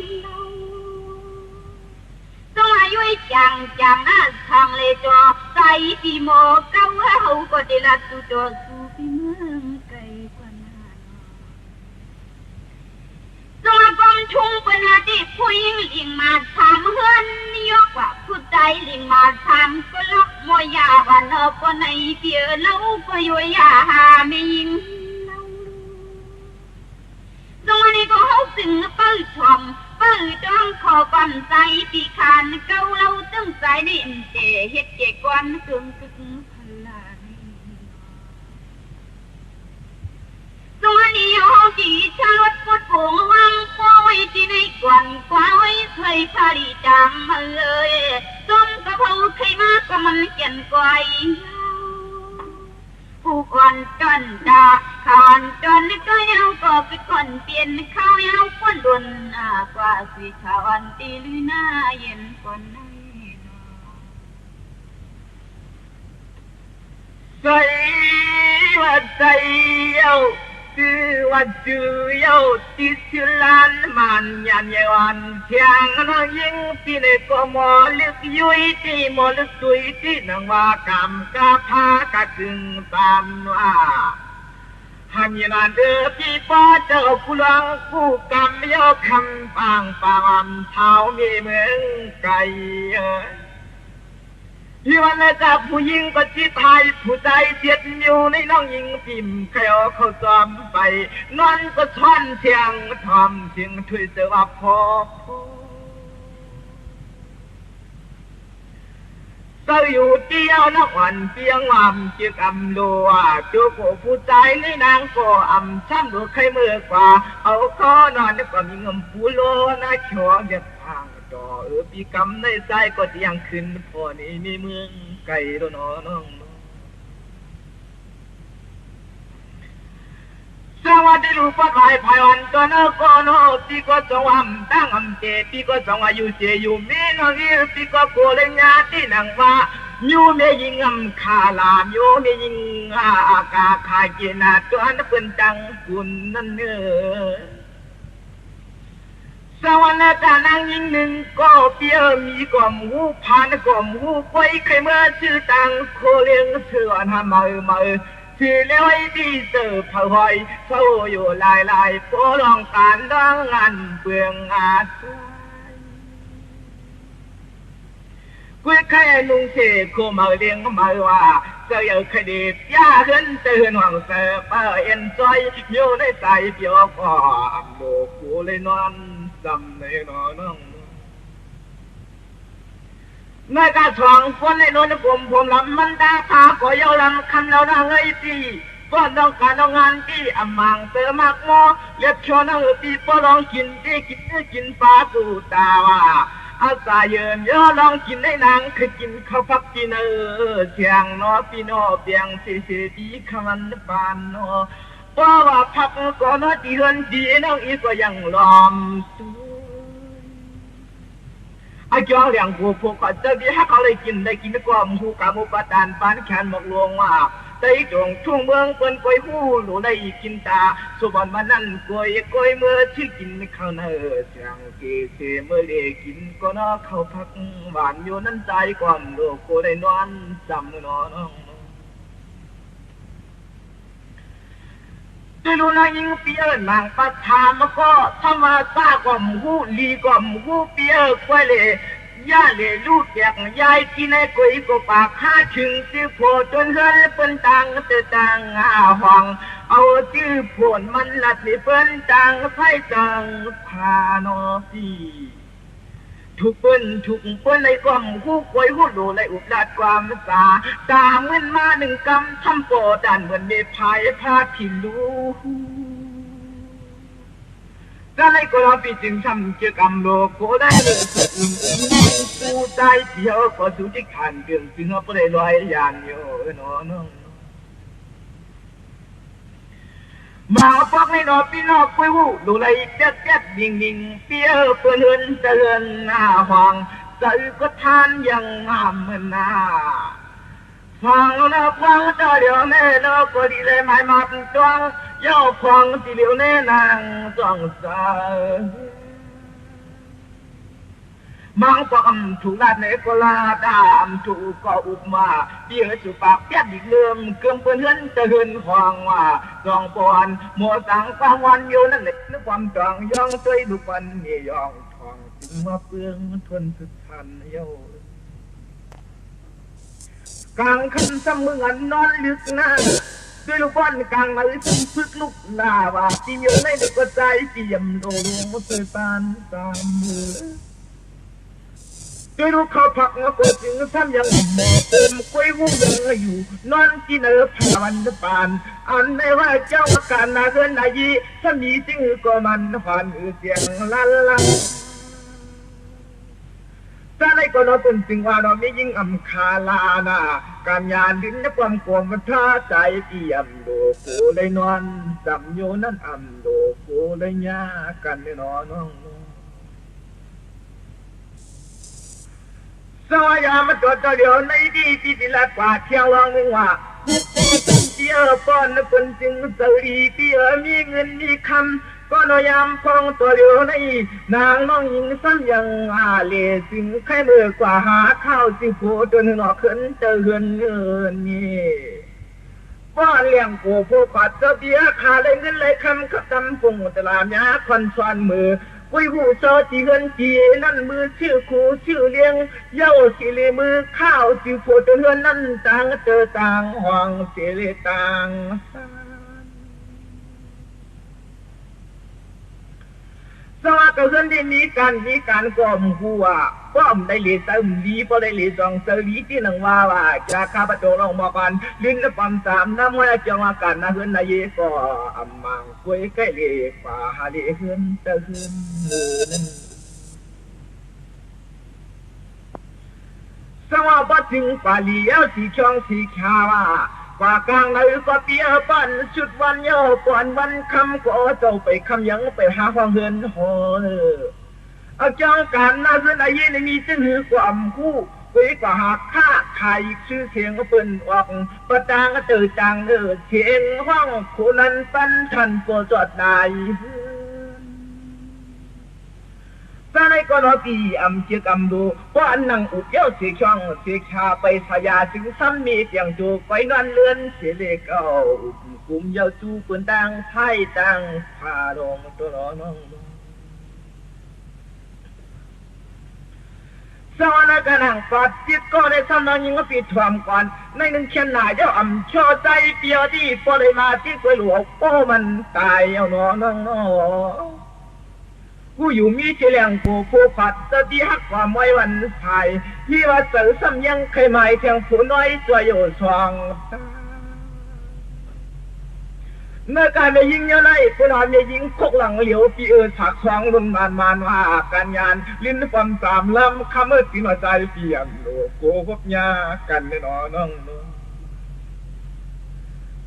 ต้องอายุจังน่าทางเลยจอใจที่โมเก้าเฮาก็ได้ละตุจอสู่ที่เมืองไกลกว่านั้นต้องกองทุ่งเป็นอาทิตย์ผู้หญิงลิงมาทำเฮือนยกว่าผู้ใจลิงมาทำก็ล็อกมอยาวันเอาก็ในเปียเล่าก็ย้อยหาไม่ยิงตรงนี้ก็เขาสึงเปิดทอมเปิดจ้องขอความใจปีคานเก้าเราตั้งใจในอินเจเฮ็ดเจกวนกึ่งพลานีตรงนี้เขาจีชาลดปวดผงวังปอยที่ในกวนกว่าไว้เคยพาดีจังเลยต้มกระเพราใครมากก็มันเกี่ยนกวยผู้คนจนดาขานจนก็ยังก็คือคนเปลี่ยนข้าวยังคนดุนกว่าสีชาวันตีลือหน้าเย็นคนไหนใจว่าใจเย้าคือว่าจือเย้าที่ชื่อลานมันยันยวันเชียงนั่งยิงที่ในก็มอลึกยุยที่มอลึกตุยที่นังว่ากำกะพากะกึ่งตามว่าหันยันเดือพี่ป้าเจ้าผู้หลังผู้กำเย้าคำปางเท้ามีเมืองไกลที่วันนี้จับผู้หญิงก็จิตไทยผู้ใจเสียดอยู่ในน้องหญิงพิมพ์เขาจอมไปนอนก็ช่อนเสียงทอมเสียงถุยเสือว่าพอเจ้าอยู่เดียวนักวันเพียงวามเกี่ยวกับลัวจูบผู้ใจในนางก็ช้ำดูใครเมื่อกว่าเอาข้อนอนแล้วก็มีเงินผู้โลนะชอเด็ดทางปีกำในใจก็เตียงขึ้นพอนี้มีเมืองไก่ตัวน้องสวัสดีลูกปัดไว้ภายวันตัวน้องก็น้องปีก็จงวำตั้งเจปีก็จงอายุเจอยู่มีน้องอีปีก็โกเลญาที่นังว่ายูเมยิงขาลามยูเมยิงอากาขายเจนาตัวนั้นเป็นจังกุนนั่นเนื้อสวรรค์การนั่งยิงหนึ่งก็เปียมีกล่อมหูพานกล่อมหูไว้ใครเมื่อชื่อตังโคเลี้ยงเสือทำมาชื่อเลี้ยงดีเสือพะหอยเศร้าอยู่ลายโปลองการดังงานเปลืองอาศัย กุยไข่นุ่งเสกมาเลี้ยงมาว่าเสียคดีย่าเหินเตือนหวังเสือเปิดเอ็นจอยอยู่ในใจเปียกอ่อนโลกูเลยนอนจำในนอนน้องเมื่อกระชองคนในโน้นผมลำมันตาพาก็ยาวลำคำเราดังไอ้ตีก็ต้องการเอางานที่อมังเติมมากมอเล็บชอนเอาตีปลองกินที่กินปลาตูตาว่าอาสาเยินย่อลองกินได้นางคือกินข้าวพักกินเชียงนอปีนอเปียงเสียดีคมันปานนอเพราะว่าพักก่อนที่เฮือนดีน้องอีก็ยังลอมไอ้จ้องเลี้ยงกูพวกก็จะดีให้เขาเลยกินได้กินก็มูกามูปะตานปานแขนหมกลวงว่าได้จงช่วงเมืองเปิ้นกวยหู้หนูได้กินตาสุบอนมานั่นกวยเมื่อที่กินข้าวเนื้อเสียงเกเสเมื่อได้กินก็นอเขาพักหวานอยู่นั่นใจความโลกกูได้นอนจำนอนน้องได้รู้นะยิงเปียนางปัทามก็ทำมาซากว่าหูลีกว่าหูเปียกวยเลยย่าเลยลูกแยกยายที่ในกุยก็ปากห้าถึงสิโผจนเฮือนเปิ้นตังเตตังห้องเอาชื่อผลมันลัดนี่เปิ้นตังไฟตังพานอสีทุกเปิ้นในกล่อมคู่กวยหูดูในอุดดัดความสาตาเงินมาหนึ่งกำทำโปดันเหมือนเมพายพาผินรู้ก็เลยก็เราไปจึงทำเกี่ยวกับโลกก็ได้เลยกูใจเดียวก็สุดที่ขันเดือดจึงเอาไปลอยยานอยู่น้องมาพักในนอพี่นอกคุยหูดูเลยเจ็ดดิ่งเปี้ยเปื่อนเตือนหน้าห้องใจก็ทานยังงามเหมือนหน้าฟังแล้วฟังเจ้าเดียวแน่เนาะก็ดีเลยไม่มาเป็นจ้องย่อฟังที่เดียวแน่นางจ้องสาวมังก็ถูกลาดในก็ลาดามถูกก็อุบมาเบี้ยสุปากแก่ดิเลื่อมเกลือเพื่อนจะเหินฟังว่าจองปอนหมัวสังฟังวันอยู่นั่นแหละนึกความจองย่องตัวดุปันนี่ย่องทองจึงมาเปลืองทนสุดทันเย้ากลางคันซ้ำเมืองนอนลึกหน้าด้วยลูกบอลกลางเลยซึ่งพึกลุกลาว่าที่อยู่ในดึกใจเตรียมโดนเสือปานตามมือด้วยลูกเขาผักมาโกจึงซ้ำยังหมอเต็มกล้วยหูยังอยู่นอนกินพาวันปานอันไม่ว่าเจ้าอาการนาเกินนายีถ้ามีจริงก็มันหันเสียงลั่นถ้าในก็นอเป็นสิ่งว่าเราไม่ยิ่งอำคาลานาการยานดินและความกลัวมันท้าใจเอี่ยมโดโกเลยนอนจำโยนั่นโดโกเลยยากันในน้องสวายามาตัวเดียวในดีที่ละกว่าเที่ยวลองนึงว่าเที่ยวป้อนเป็นจริงสรีเที่ยวมีเงินมีคำก็นอยามพองตัวเดียวในนางน้องหญิงซ้ำยังเลสิงใครเมื่อกว่าหาข้าวสิโผจนหนอขึ้นเตือนนี่ป้อนเลี้ยงโกโผกัดเสียขาเลยเงินเลยคำขับตำปุ่งตลาดยาควันชวนมือกุยหูโซจีเงินจีนั่นมือชื่อครูชื่อเลี้ยงเย้าสิเลมือข้าวสิโผจนเฮือนนั่นต่างเจอต่างห้องเสเลต่างสวัสดิ์เพื่อนที่มีการกล่อมหัวป้อมได้เลยตึมดีพอได้เลยสองเสรีที่หนังว่าจะข้าพเจ้าลองมากันลิ้นปั๊มสามน้ำว่าจะมากันนะเพื่อนนายก็อำมังคุยใกล้เลยป่าหาเลยเพื่อนเตือนนั่นสวัสดิ์ถึงป่าเลี้ยวสีช่องสีขาวกว่ากลางในก็เปียปันชุดวันเยาก่อนวันคำก็เจ้าไปคำยังไปหาความเฮือนหอเอาเจ้าการน่าเพื่อนอายุในมีจึงหือกว่าคู่คุยกว่าหากค่าไข่ชื่อเสียงก็เปิ่นออกประจางก็เจอจางเสียงห้องคนนั้นปั้นทันก็จอดได้ถ้าในกรณีเชื่อกดูว่าอันนังอุดเย้าเสียช่องเสียชาไปสยาถึงซ้ำมีเสียงจูไปนอนเลื่อนเสียเล็กเอากลุ่มเย้าจูปืนดังไพ่ดังพาลงตัวน้อง สวรรค์กันหังปอดจิตก็ได้ทำนองยิงก็ปิดถ่วมก่อนในหนึ่งเขียนหน้าเจ้าอ่ำช่อใจเปียวที่พอเลยมาที่กวยหลวงโป้มันตายเอาหนอน้องน้อกูอยู่มีเฉลียงกูผู้ผัดตะที่หักความไว้วันไทยที่ว่าเสือซ้ำยังเคยหมายเพียงผู้น้อยตัวอยู่สว่างเมื่อการไม่ยิงเยอะเลยผู้นอนไม่ยิงคกหลังเหลียวปีถักสองรุ่นมานว่าการงานลิ้นความสามลำคำเมื่อสินใจเปลี่ยนโลโก้พบยากันแน่นอนน้อง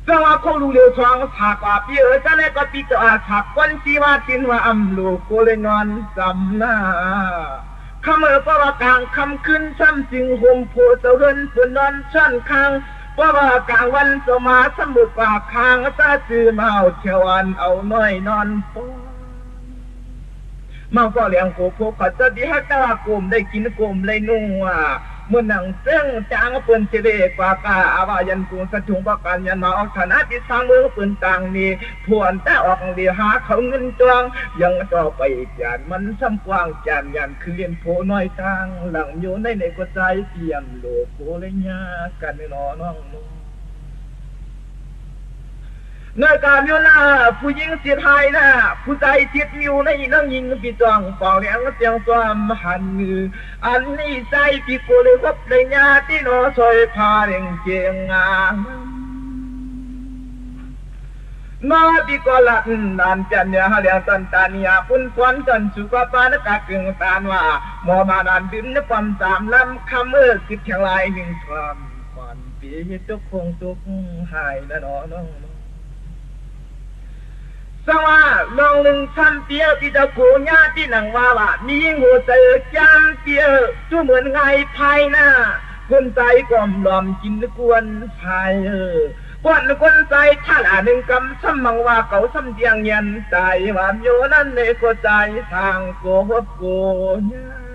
สว่าคงรู้เร็วสองถักว่าปีจะเล่ก็ปีจะถักวันชีว่าจินว่าโลโก้เลยนอนจำหน้าคำเมื่อประกลางคำขึ้นซ้ำสิ่งห่มโพเสเริญฝนนอนชั้นข้างเพราะว่ากลางวันสมาสมุดปากคางตาจือเมาเที่ยววันเอาน้อยนอนปอมาก็เลี้ยงโคโคขัดจะดีฮักตากลมได้กินกลมเลยนุ่งว่าเมื่อหนังเส้งจางเปิ่นเจเดกว่ากาอาวายันกูสะทุงประกันยันมาออกฐานะที่สร้างเมืองเปิ่นต่างนี้พวนแต่ออกเดียหาเขาเงินจวงยังต่อไปจานมันซ้ำกว้างจานยันคือเรียนโพน้อยทางหลังอยู่ในกระจายเตรียมโลโก้เลยยากันในน้องในการอยู่หน้าผู้หญิงเสียไทยนะผู้ใจจิตอยู่ในนั่งยิงปีจองเป่าเลี้ยงเสียงความหันมืออันนี้ใจปีโกเลยพบเลยญาที่นอซอยพาเร่งเจียงงานมาปีโกลัดนานจันยาเลี้ยงตันตานียปุ่นควันจนสุกปานกะกึ่งตานว่าหมอมานานดินในความสามลำคำคิดแข่งลายหนึ่งความควันปีตุกคงตุกหายนะน้องสว่าลองหนึ่งทำเปียที่จะกูญาที่หนังว่ามีหัวใจจามเปียจูเหมือนไงภายหน้าคนใจกล่อมหลอมกินกวนภายก่อนคนใจท่าหนึ่งกำซ้ำมังว่าเขาซ้ำเดียงยันใจว่าโยนั่นในก็ใจทางโกหกโกญา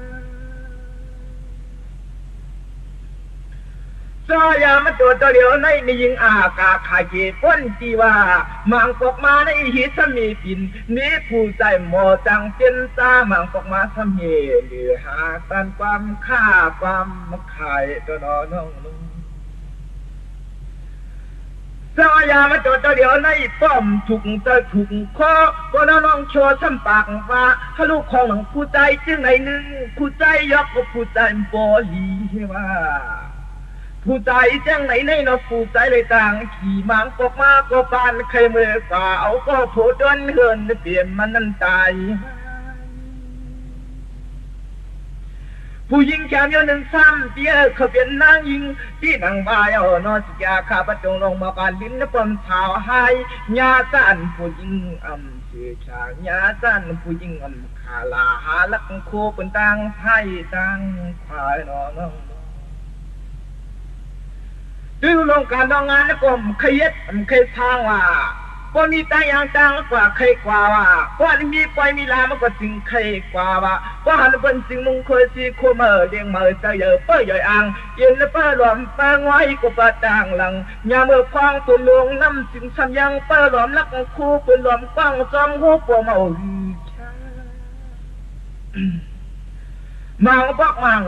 สายามาตัวเดียวในมียิงอากาขาเกป้นจีว่ามังปกมาในหิสมีปินนี้ผู้ใจหมอจังเป็นตามังปกมาทำเหหรือหาตันความฆ่าความขายตัวน้องสายามาตัวเดียวในป้อมถูกจะถูกข้อก็น้องโชว์ซ้ำปากว่าถ้าลูกของผู้ใจจึงไหนหนึ่งผู้ใจยกกับผู้ใจปอลีว่าผู้ใจแจ้งไหนในนอผู้ใจเลยต่างขี่มังปกมาก็ปานเคยเมื่อก่าเอาก็โผล่ด้วนเหินเปลี่ยนมันนั่นตายผู้หญิงแขมโยหนึ่งซ้ำเตี้ยเขาเป็นนางยิงที่นางบายเอานอสยาข้าพระจงลงมาการลิ้นปมสาวหายญาสันผู้หญิงเสียชาญาสันผู้หญิงขาลาหาลักโคเป็นต่างไทยต่างควายน้องดูลงการดองงานแล้วก็เคยเคยทางว่าพอมีตาอย่างต่างกว่าเคยกว่าว่าพอมีปล่อยมีลามันก็จึงเคยกว่าว่าพอหันเป็นสิ่งมงคลสีโคเมอเลี้ยงเมื่อใจเยอะเป้ยใหญ่อ่างเย็นเป้ยหลอมปางไว้ก็ปะต่างหลังยามเมื่อควางตัวลงน้ำสิ่งสัญญังเป้ยหลอมลักคู่เป็นหลอมกว้างจอมหัวปวเมามังบอกมัง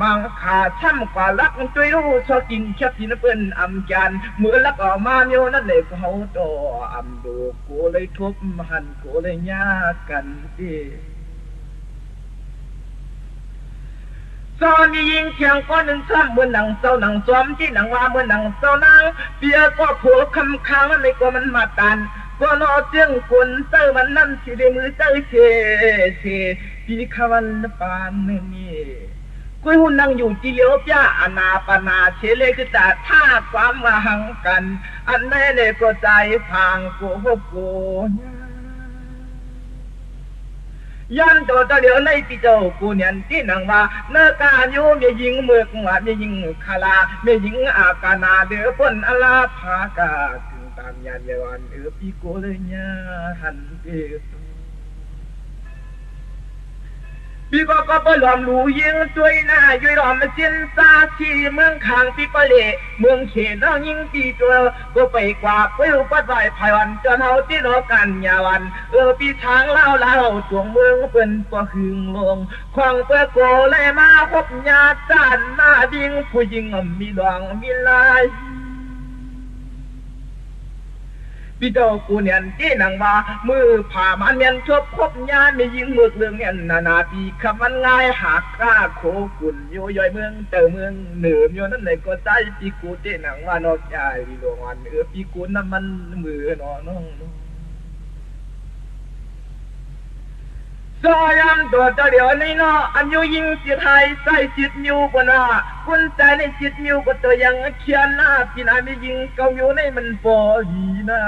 มังขาช่ำกว่าลักช่วยรู้ชอบกินแคบกินเป็นอำจันเมื่อลักออกมาโยนั่นเลยเขาต่ออำดูกูเลยทุบหันกูเลยยากันดิตอนนี้ยิงเชียงก้อนหนึ่งซ้ำเมื่อหนังเศร้าหนังซ้อมที่หนังว่าเมื่อหนังเศร้านางเปียก็ผัวคำค้างมันเลยก็มันมาตันก็นอเจียงคนเต้มันนั่นสิได้มือเต้เชปีขวันปานนี่คุยหุ่นนั่งอยู่จีเลียวจ้าอนาปนาเชเลคือแต่ท่าความมาหังกันอันแม่เลยก็ใจทางโกโกยันตัวเดียวในปีเจ้ากูเนี่ยที่นังว่าเนื้อกาอยู่มียิงเมือกว่ามียิงคาลามียิงอากานาเดือปนอลาภากาตามยานยวันปีโกเลยญาหันเป พี่ก็ไปหลอมหลูยิงช่วยหน้าย่อยหลอมมาเส้นซาที่เมืองขางพี่ก็เละเมืองเขตน้องยิงตีตัวก็ไปกว่าไปอุปสรรคภายวันจนเฮาที่รอกันยาวันพี่ทางเล่าจวงเมืองเป็นกว่าหึงลงควางเพื่อโกเลยมาพบญาติด้านหน้าดิ้งผู้หญิงมีดวงมีลายพี่เจ้ากูเนี่ยที่นังว่ามือผ่ามันเมียนชบพบญาไม่ยิงมือเรื่องเนี่ยนาปีคำมันง่ายหักกล้าโคกุนโยย่อยเมืองเตอเมืองเหนือโยนั่นเลยก็ใจพี่กูที่นังว่านอกใจหลวงวันพี่กูน้ำมันมือนอน้องซอยำตัวเดียวในนออันยูยิงจิตไทยใส่จิตมิวกว่านาคุณใจในจิตมิวก็ตัวยังเขียนหน้าพี่นายไม่ยิงเกาอยู่ในมันปอดีนะ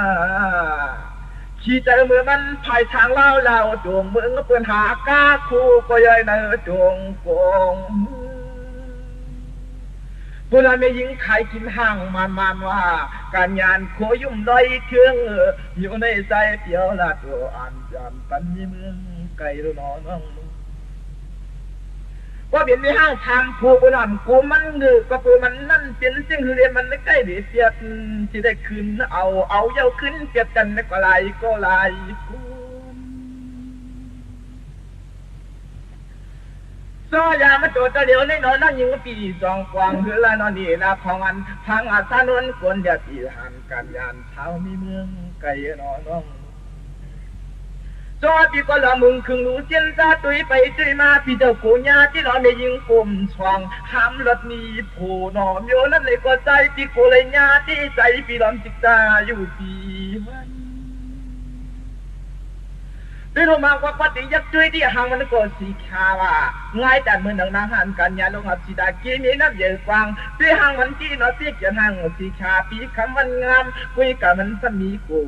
ขี่ใจเมื่อมันภายทางเล่าจงเมืองก็เปิดหากาคู่ก็ย่อยเนอจงโกงพวกนั้นไม่ยิงใครกินห่างมันว่าการงานโคยุ่มด้อยเครื่องอยู่ในใจเปียวละตัวอ่านจำปันมีเมืองไกลรู้น้องว่าเป็นในห้างทางผูกนำกูมันเงือกก็ปูมันนั่นเป็นสิ่งที่เรียนมันไม่ใกล้เดียเปียดที่ได้ขึ้นเอาเย้าขึ้นเปียดกันก็ลายกูซอยามาโจตะเดียวในนอนนั่งยิงปีจองกวางคือละนอนนี่ละของอันทางอาสานวนกวนเดียปีหันกันยานเท้ามีเมืองไกลน้องจอพี่ก็ละมึงคึงรู้เส้นซาตุยไปตุยมาพี่เจ้ากูญาที่นอนไม่ยิงกลมช่องห้ามรถมีผู้นอมโยนั่นเลยก็ใจพี่กูเลยญาที่ใจพี่ลำจิกตาอยู่ปีวันได้รู้มากว่าปฏิยักษ์ช่วยที่หางมันก็สีขาวง่ายแต่เมื่อหนังนางหันกันยาลงหับสีดากีมีน้ำเยือกวางด้วยหางมันที่นอที่เกี่ยนหางสีขาปีคำมันงามคุยกับมันสมีกู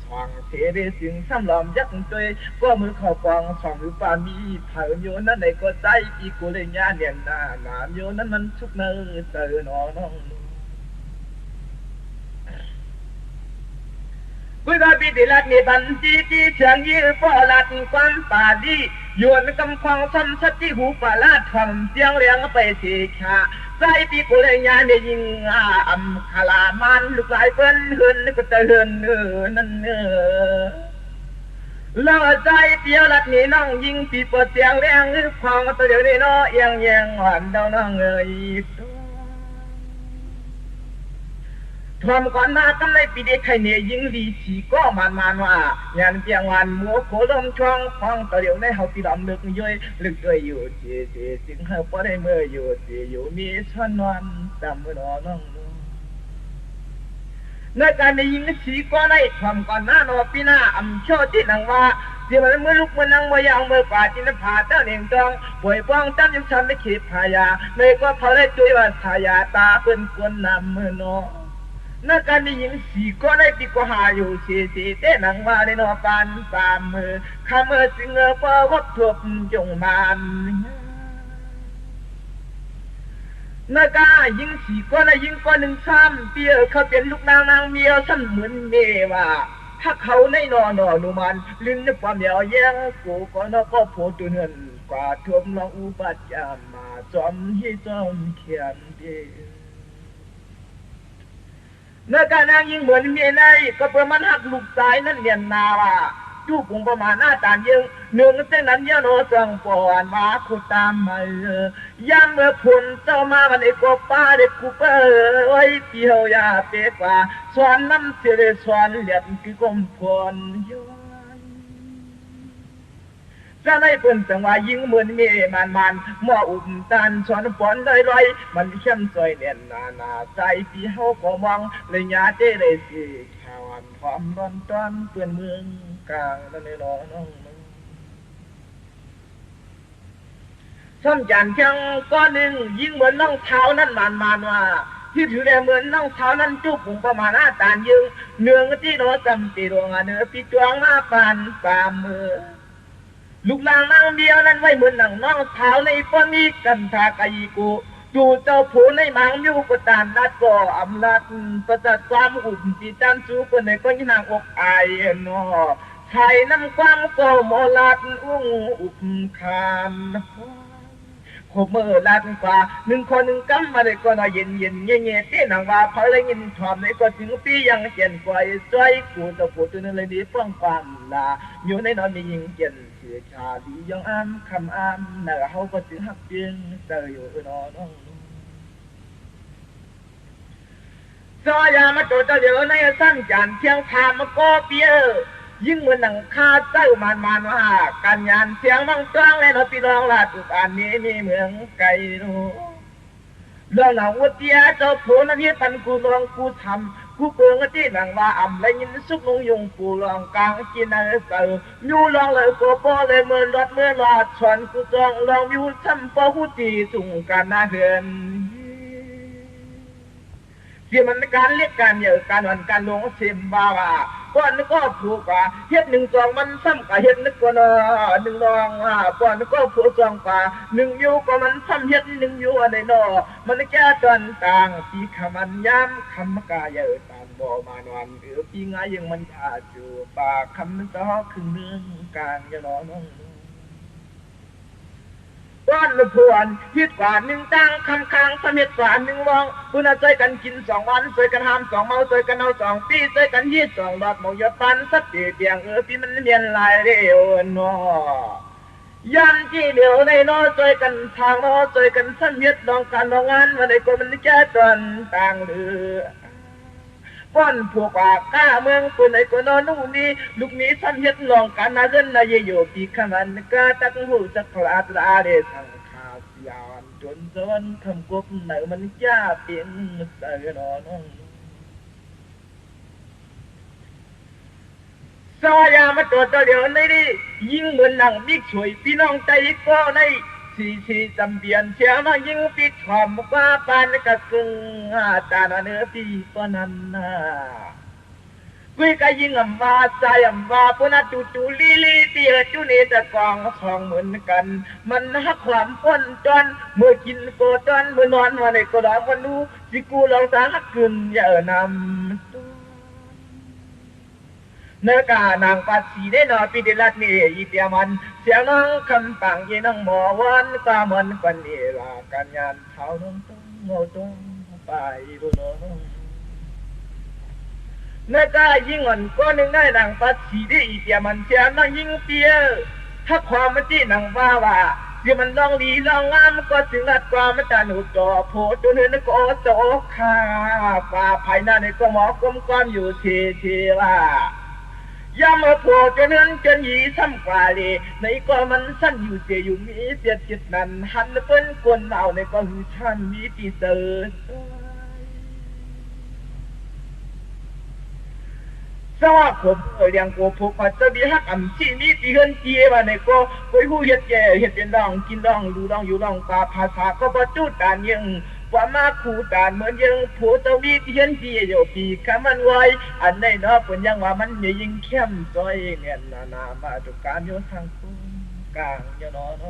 ช่องเทเรสิงซ้ำลอมยักษ์ช่วยก็มือขอบกองช่องหรือปามีเผาโยนั่นเลยก็ใจปีกูเลยญาเนียนหน้าโยนั่นมันชุกเนอเตอน้องกุยบาบิดิลัดนี่บันจีที่เฉียงยื้อป้อลัดความป่าดีโยนกำควงซ้ำชัดที่หูป่าลาดทำเสียงเลี้ยงไปสีขาใจปีกุเลยญาไม่ยิงขลามันลูกหลายเปิ้นเฮือนก็จะเฮือนนั่นแล้วใจเปียวลัดนี่น้องยิงปีเปิดเสียงเลี้ยงควงตัวเดียวนี่น้อเอียงหวานเดาน้องทอมก่อนหน้าตั้งในปีเด็กไข่เนี่ยยิงดีสีก็มันว่างานเปียงวันมัวโคลมช่องฟังตัวเดียวในเฮาปีดำลึกย่อยลึกด้วยอยู่เจจึงเฮาพอได้เมื่ออยู่มีชั้นวันจำไว้น้องในการได้ยิงสีก็ในทอมก่อนหน้านอปีหน้าโชดที่นังว่าที่มันเมื่อลุกมันนั่งเมื่อยางเมื่อกว่าจินผาเจ้าเหน่งจองป่วยป้องตั้งยุชันไม่ขีดพายาไม่ก็เขาได้ช่วยว่าทายาตาเป็นกวนนำมือน้องนักการได้ยิงสีก็ได้ปีก็หาอยู่สีเต้หนังว่าได้นอปันตามมือข้ามือจึงเปิดวัดทบจงมันนักการยิงสีก็ได้ยิงก็หนึ่งซ้ำเปียเขาเป็นลูกนางเมียวซ้ำเหมือนเมว่าถ้าเขาในนอนนุมันลิ้นความเหนียวแย่งกูก็นก็โผล่ตัวเงินกว่าทมลองอุบัติยามาจอมให้จอมเขียนดีเมื่อการนางยิงเหมือนเมียในก็เพื่อมันหักลูกสายนั่นเรียนนาว่าจูบคงประมาณหน้าตายิงเนื้อเส้นนั้นยาโนจังปอนมาขุดตามมาย่ำเมื่อผลเจ้ามามันเอกป้าเด็กกูเปไว้เปียวยาเปียกว่าสอนน้ำเสด็จสอนเหลียดคือกลมพรย้อนจะได้เพิ่นจังว่ายิงเหมือนเมียมันหม้ออุ่มตันสอนปอนได้ไรมันเข้มซอยเนียนนาใจปีเฮาก็มองเลยญาเจเลยสิข่าวความร้อนต้อนเปื่อนเมืองกลางนั่นน้องซ้ำจันจังก้อนหนึ่งยิงเหมือนน้องเท้านั่นมันว่าที่ถือแรงเหมือนน้องเท้านั่นจุบผมประมาณหน้าตายิงเนื้อที่โนจำปีดวงเนื้อปีจวงหน้าปานตามมือลูกนางนางเดียวนั้นไว้เหมือนหนังน้องเท้าในป้อนมีกันทากายีกูจู่เจ้าผู้ในมังมิวกตานนัดก่ออำนาจประจัดความอุ่นปีจันสู้คนในก็ยินางอกอายเนาะท ไทยน้ำกว้างก็หมอลัดอุ้งอุปคานขบมือลัดกว่าหนึ่งคนหนึ่งกำมาได้ก็นอยเย็นเย็นเงี้ยเงี้ยที่นางว่าพอเลยยินถอมเลยก็ถึงปียังเจียนกว่าใจกูตะกูตัวนึงเลยดีป้องความลาอยู่ในนอนมียิงเจียนเสียชาดียังอ้ำคำอ้ำน่ะเขาก็ถึงหักเพียงเตยอยู่นอนซอยามาโจทย์เดี๋ยวในสั้นจานเที่ยงพามาก็เปียยิ่งเหมือนหนังคาเจ้ามันว่าการงานเสียงมังจ้างและนอปีรองลาตุกอันนี้มีเมืองไกลรู้เรื่องหลังวัดเตี้ยเจ้าโผล่นั่นที่พันกูลองกูทำกูเปิงที่หนังว่าอ่ำและยินสุกลงยุงปูลองกลางกินอะไรเสือยูลองเลยกูป้อเลยเมื่อรถเมื่อรอดชนกูจองลองยูซ้ำป้อหูตีจุ่งการนาเฮือนที่มันการเรียกการเยอะการวันการลงเสียมบ้าว่าก่อนก็ผูกว่าเฮ็ดหนึ่งจองมันซ้ำกับเฮ็ดนึกก่อนหนึ่งรองก่อนก็ผูกจองกว่าหนึ่งยูก็มันซ้ำเฮ็ดหนึ่งยูอะไรนอมันแก่จนต่างปีขมันย้ำคำกาเยอะตามบ่มานอนปีง่ายยังมันขาดอยู่ปากคำต่อคือเรื่องกลางยนอนก้อนละพวนฮิตกว่าหนึ่งตั้งคำค้างสมิทกว่าหนึ่งวองปุณใจกันกิน2 วันใจกันห้าม2 เมาใจกันเอา2 ปีใจกันยีด2 หลอดหมกยอดปันสักปีเปียงปีมันเมียนลายเร็วนอยันที่เดียวในนอใจกันทางนอใจกันสมิทลองการลองงานวันไหนก็มันแก่จนต่างเดือป้อนพวกว่าก้าเมืองปืนไหนก็นอนนู่นนี่ลูกนี้ซ้ำเฮ็ดลองกันนาเดินนายโยปีขมันก็ตักหูสักคลาตราเดสังขาสยานจนจนคำกบไหนมันจ้าเปลี่ยนเสือนอนสวายามาตัวเดียวในนี่ยิ่งเหมือนหนังบิ๊กช่วยพี่น้องใจก็ในสีจำเบียนเชียมายิ่งปิดความว่าปานกะกึ่งตาเนื้อปีปนันนากุยกะยิ่งว่าใจว่าปุณจูลีเตียจูเนตะกองสองเหมือนกันมันหักความพ้นจนเมื่อกินโกจนเมื่อนอนวันไหนก็ดอกวันดูสิกูลองสาหักกึ่งอย่านำเนื้อกานางปัดสีได้นอปีเดลัดนี่อีเตียมันเสียงน้องคำปังยีน้องหมอวันกามันปันเอลาการงานเท้าน้องต้องโง่ต้องไปดูน้องเนื้อกายิ่งอ่อนก็หนึ่งได้นางปัดสีได้อีเตียมันเสียงน้องยิ่งเปียถ้าความมันที่นางว่าเดี๋ยวมันลองดีลองงามก็ถึงรัดความมันจะหนุจอโผล่ตัวเนื้อก็โจขาฝ่าภายหน้าในก็หมอกลมก้อนอยู่เทว่าย่ามาโผล่จนนั้นจนยีซ้ำกว่าเลยในก็มันสั้นอยู่เสียอยู่มีเปียดจิตนั้นหันเปิ้นกวนเอาในก็หือชันมีตีเตอสว่าผมเรียงโกพกจะมีฮักอ่ำที่มีตีเฮินเจียมาในก็ไปหูเห็ดแก่เห็ดเป็นดองกินดองดูดองอยู่ดองปลาภาษาก็ประจุดานยังว่ามาคู่ตานเหมือนยังผู้ตวีที่เห็นที่อยู่ปีคำมันไว้อันในเนาะเป็นยังว่ามันมียิงเข้มซอยเงี้ยนามาตุการโยทางกุ้งกลางยนอน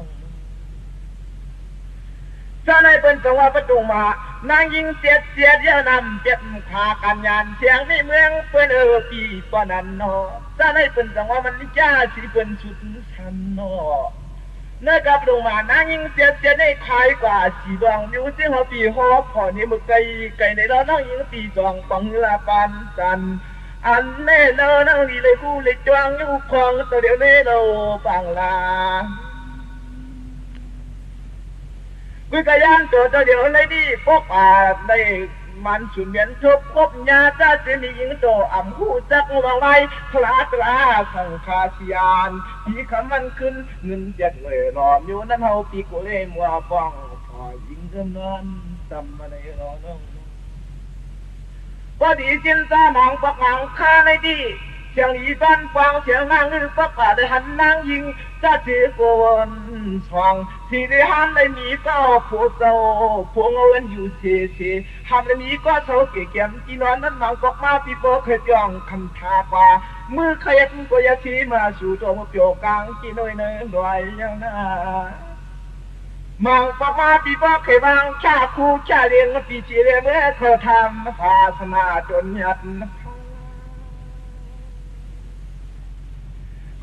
ถ้าในเป็นจังหวะประตูมานางยิงเสียดยานำเปียดขากันยานเสียงในเมืองเป็นปีปนันเนาะถ้าในเป็นจังหวะมันจ้าสิเป็นสุดสันเนาะเนื้อกับลงมานั่งยิงเสียในคายกว่าสีดองนิ้วเสียหัวปีหอบพอนี้มึกไก่ในเรานั่งยิงปีจองปังลาปานจันอันแน่เรานั่งดีเลยคู่เลยจวงอยู่คลองตัวเดียวเน่เราปังลากุยกะย่างตัวเดียวเลยดิพวกในมันสุนเวียนทุบคบยาจ้าเจมียิงโตอ่ำหูจักวางไว้คลาตราสังคาเสียนปีคำมันขึ้นเงินเจ็ดเลยรอมอยู่นั่นเฮาปีกุเล่มัวป้องพอยิงเริ่มนอนจำมาในรอน้องพอดีจินตาหนังปักหนังข้าในดีเสียงอีบ้านฟังเสียงนางนึกปักได้หันนางยิงจ้าเสียกวนสว่างที่ได้หันได้มีก็ผัวเจ้าผัวเงินอยู่เสียหันได้มีก็เจ้าเกี่ยมจีนอนนั้นหนังปักมาปีโป้เคยย่องคำทากว่ามือขยันก็ยาชีมาสู่ตัวมาเปียวกลางจีนอยเนยลอยยังน่ามังปักมาปีโป้เคยบางชาคู่ชาเรียนปีจีเรียเมื่อเขาทำภาสนาจนยัด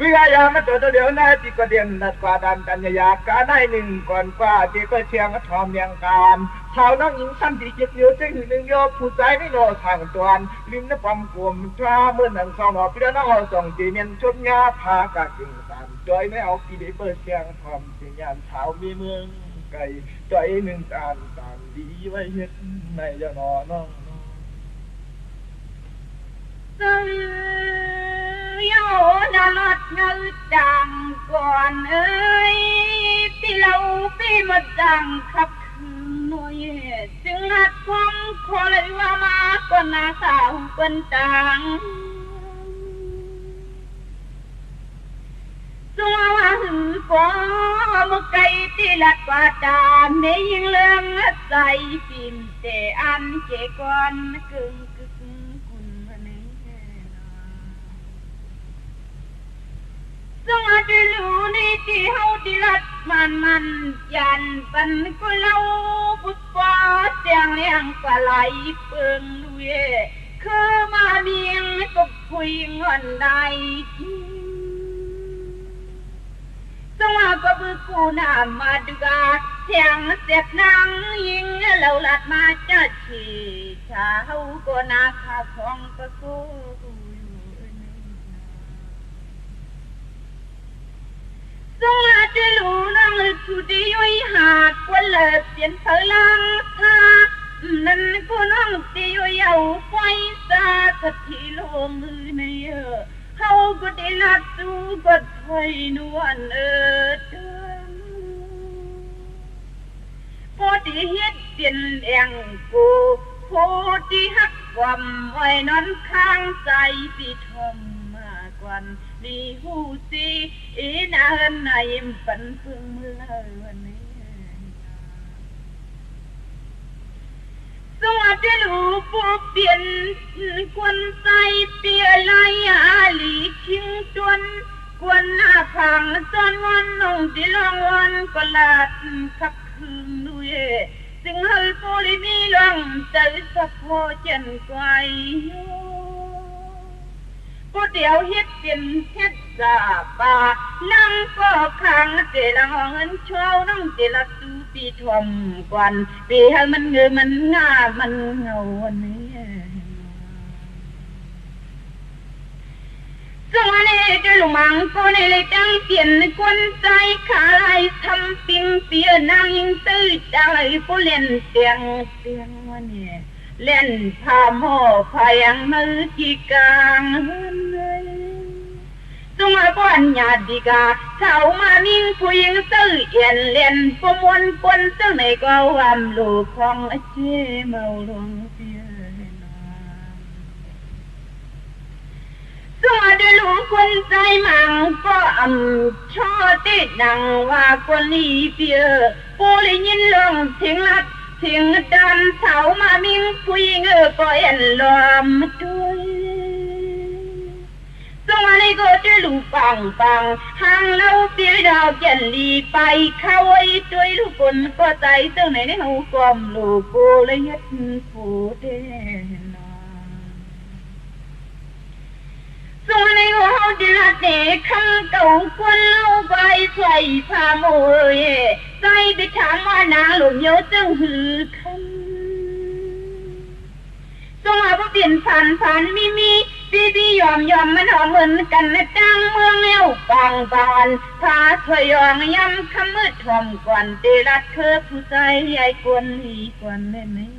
วิกายามันตัวเดียวนะที่ก็เดียนนัดกว่าดันตัญญากาได้หนึ่งก่อนกว่าที่ก็เชียงทอมเมียงการชาวน้องหญิงซ้ำที่คิดเยอะจึงหนึ่งโยผู้ใจไม่โนทางตวนลิ้นน้ำปั๊มกลมตราเมื่อหนังสองหนอพี่น้องเอาส่งจีเมียนชุดยาพากากิ่งสามจอยไม่เอาปีเดเปิดเชียงทอมสิยานชาวมีเมืองไก่จอยหนึ่งการตามดีไว้เฮ็ดในยานอน้องโยนาลดเงาดังก่อนเอ้ยที่เราปีมาดังขับคืนหน่วยจึงหัดความขอเลยว่ามาก่อนนาสาวเป็นตังสัวว่าหือฟอมุกไก่ที่ลัดกว่าดามในยิงเรื่องใจฟิมเตอันเจก่อนกึ่งสวัสดีลูนี่ที่เฮาดิลัดมันยันปันก็เล่าบุษบาเสียงเลี้ยงปลาไหลเปิงลุยคือมาเมียงก็คุยเงินได้สวัสดีบุกูนามาดูกาเสียงเสียบนางยิงเราลัดมาจะฉีชาเฮาก็นาคาของก็สู้สวัสดีลูนังสุดีย้อยหากวันเลิศเปลี่ยนพลังทานั่นก็น้องตีย้อยเอาไฟซาสักทีลงมือในเฮาก็ได้ลัดสู้ก็ถอยนวลเดินพอดีเฮ็ดเปลี่ยนแองกูพอดีฮักความไว้นอนข้างใจปีทอมมากวันดีหูซีอีนาเฮนนายปันพึ่งมือวันนี้สวัสดีลูกพบเปลี่ยนคนใจเปลี่ยนลายอาลีชิงจวนกวนหน้าพังจนวันน้องที่ลองวันก็ลาดขับคืนด้วยจึงเฮยโพลิมีลองใจสะโพเจนไกวผู้เดียวเฮ็ดเป็นเฮ็ดสาบานั่งก็ขังเจลังเงินช่วน้องเจลัดตูปีทอมกวนปีให้มันเงยมันง่ามันเงาวันนี้ส่วนนี้จะลุมังก็ในเลยจังเปลี่ยนกวนใจขาลายทำปิงเปียนางยิงตื้อใจผู้เล่นเสียงวันนี้เล่นพาหม้อพายังมือที่กลางสมัยก่อนญาติกาเช้ามามิ่งผู้หญิงตื้อเอียนเล่นประมวลปนซึ่งในก็วามลูกของเจ้เมาลงเสียสวัสดีลูกคนใจมังก็ชอติดดังว่าคนนี้เปียผู้เลยยินลงถึงลัดถึงดันเสามามิ่งผู้หญิงก็เอ็นลมด้วยสวัสดีก็จะลูกปังห่างเล่าเปียดาวเย็นลีไปเข้าไว้ด้วยลูกคนก็ใจเจ้าไหนในหูกลมลูกผู้เลยยัดผู้เด่นส่วนในหัวเขาดิลาเตะคำเก่าคนเล่าไปใส่พาโมยใจไปถามว่านางหลงเยอะจึงหือคำส่งมาเปลี่ยนผ่านมีปียอมมันหอมเหมือนกันนะจังเมืองเอวบางบานพาถอยยองย้ำคำมืดทอมก่อนเดรัดเคอผู้ใจใหญ่กวนลีกวนเล่นนี้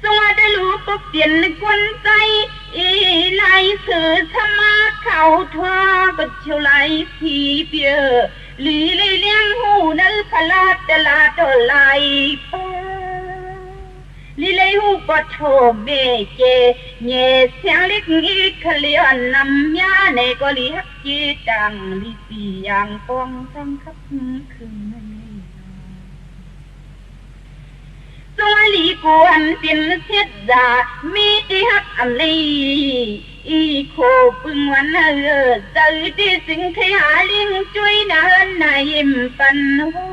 สวัสดีลูกเปลี่ยนกวนใจอีไลสื่อธรรมะเขาทอก็เชียวไหลผีเปียลีเลี้ยงหูนั่นพลาดตลาดไหลป้าลีเลยหูก็โชเบเจเย่เสียงเล็กอีขเลียนนำยาในก็ลีฮักจีจังลีปีอย่างปองสังคับคืนสวัสดีกวนเป็นเสียดามีที่ฮักอันลีอีโคปึงวันใจที่สิ่งที่หาลิงช่วยนานนายยิ้มปันหู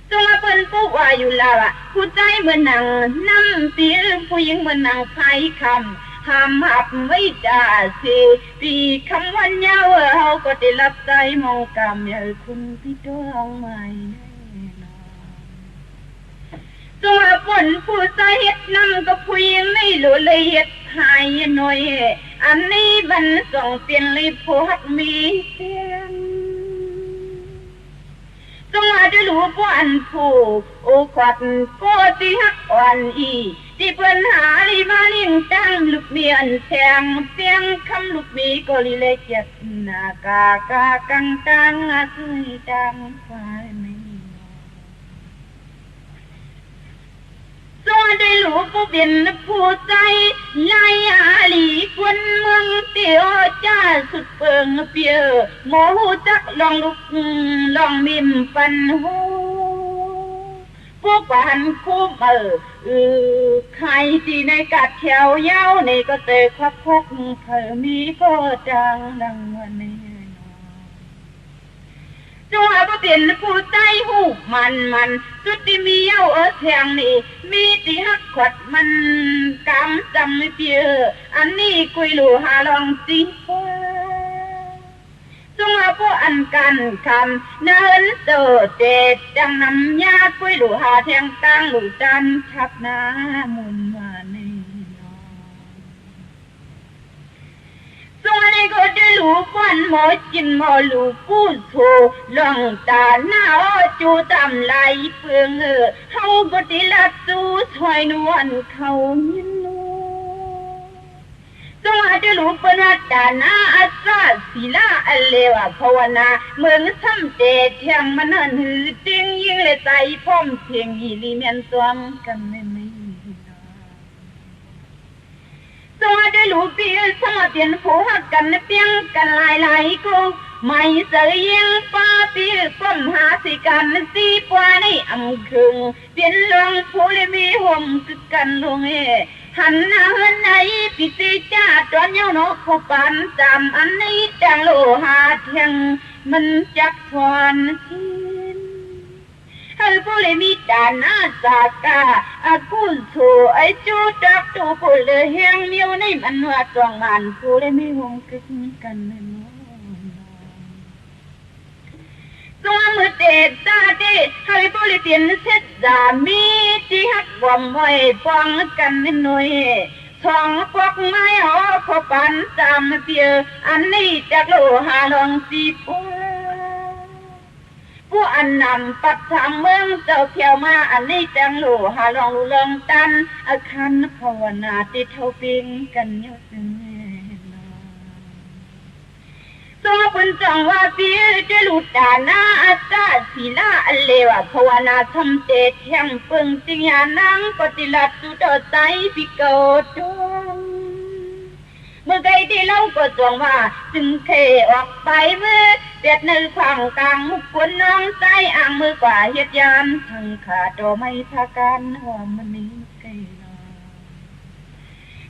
สมาเปิ้นผู้ว่าอยู่แล้วผู้ใจเหมือนนางน้ำตีผู้หญิงเหมือนนางไพ่คำ ห้ามหับไม่จ่าสิปีคำวันยาวเฮาก็ได้รับใจมองกำอย่าคุณพี่ดวงใหม่ตัวฝนผู้ใจเฮ็ดนำก็ผู้หญิงไม่รู้เลยเฮ็ดหายหน่อยอันนี้มันส่งเปลี่ยนเลยผู้ฮักมีเสียงต้องมาได้รู้ว่าอันผู้โอขวัดก็ที่ฮักอ่อนอีที่เปิ้นหาลีมาลิงจังลูกเมียนแทงเสียงคำลูกมีก็ลิเลเจ็ดหน้ากากากังตังอาศัยดังไฟไม่ตัวได้รู้ผู้เป็นผู้ใจไล่อาลีควนเมืองเตียวจ้าสุดเปิงเปียโมหูจักลองลุกลองมิมปันหูพวกบ้านคู่ใครที่ในกัดแถวยาวนี่ก็เตะควักพกเผอมีก็จังดังวันนี้จังหวะบ่เป็นผู้ใจหูมันสุดที่มีเอาแทงนี่มีที่ฮักขวัดมันกำจำไม่เปียอันนี้กุยหลูหาลองสิฟ้าจังหวะผู้อันกันคำเนินโตเด็ดจังนำยากุยหลูหาแทงตั้งหลูจันทับน้ามุนมานี่ส่วนนี้ก็ได้รู้ฟันหมอจินหมอลูกกู้โถลองตาหน้าจูตำไหลเฟืองเฮาก็ได้รับสู้ถอยนวลเขายินลูส่วนได้รู้ปนัดดานาอาซาศิลาอเลวภาวนาเมืองซ้ำเดชเทียงมันหันหือจริงยิ่งเลยใจพ่อมเพียงอีลีเมียนสวมกันไม่ตัวได้รู้ปีสมาเตียนผู้หักกันเปียงกันหลายกูไม่เสียยังป้าปีก้มหาสิกันสีปวาในอำคึงเปลี่ยนลงผู้เลยมีห่วงคือกันลงหันหน้าหันไหนปีสีจ้าตอนยาวนกเขาปันจำอันนี้จังโลหาเทียงมันจักทวนชินให้ผู้เลยมีดานาสากาอากุลโถไอจูดักตูผู้เลยเฮียงเมียวในมันว่าตรงมันผู้เลยมีห่วงคือกันในน้ตัวมือเตะตาเตะให้ผู้เลยเปลี่ยนเส้นสามีที่ฮักบ่มไว้ฟังกันนิดหน่อยทองปอกไม้หอขปันจำเปียอันนี้จากโลหาลองสีปัวผู้อันนำปัดทางเมืองเจ้าเที่ยวมาอันนี้จังโลหาลองลองตันอาคันภาวนาติเท่าปิงกันยศตัวคนจังว่าปีจะหลุดดานาอาซาศิลาอเลวภาวนาทำเตะแห่งเปิงจิงยานังปฏิลัดสุดใจพิโกดเมื่อไกที่เล่าก็จงว่าจึงเคออกไปเมื่อเด็ดในฝั่งกลางมุกคนน้องใจอ่างมือกว่าเฮ็ดยามทั้งขาดไม่พากันหอมมันนี้ไกล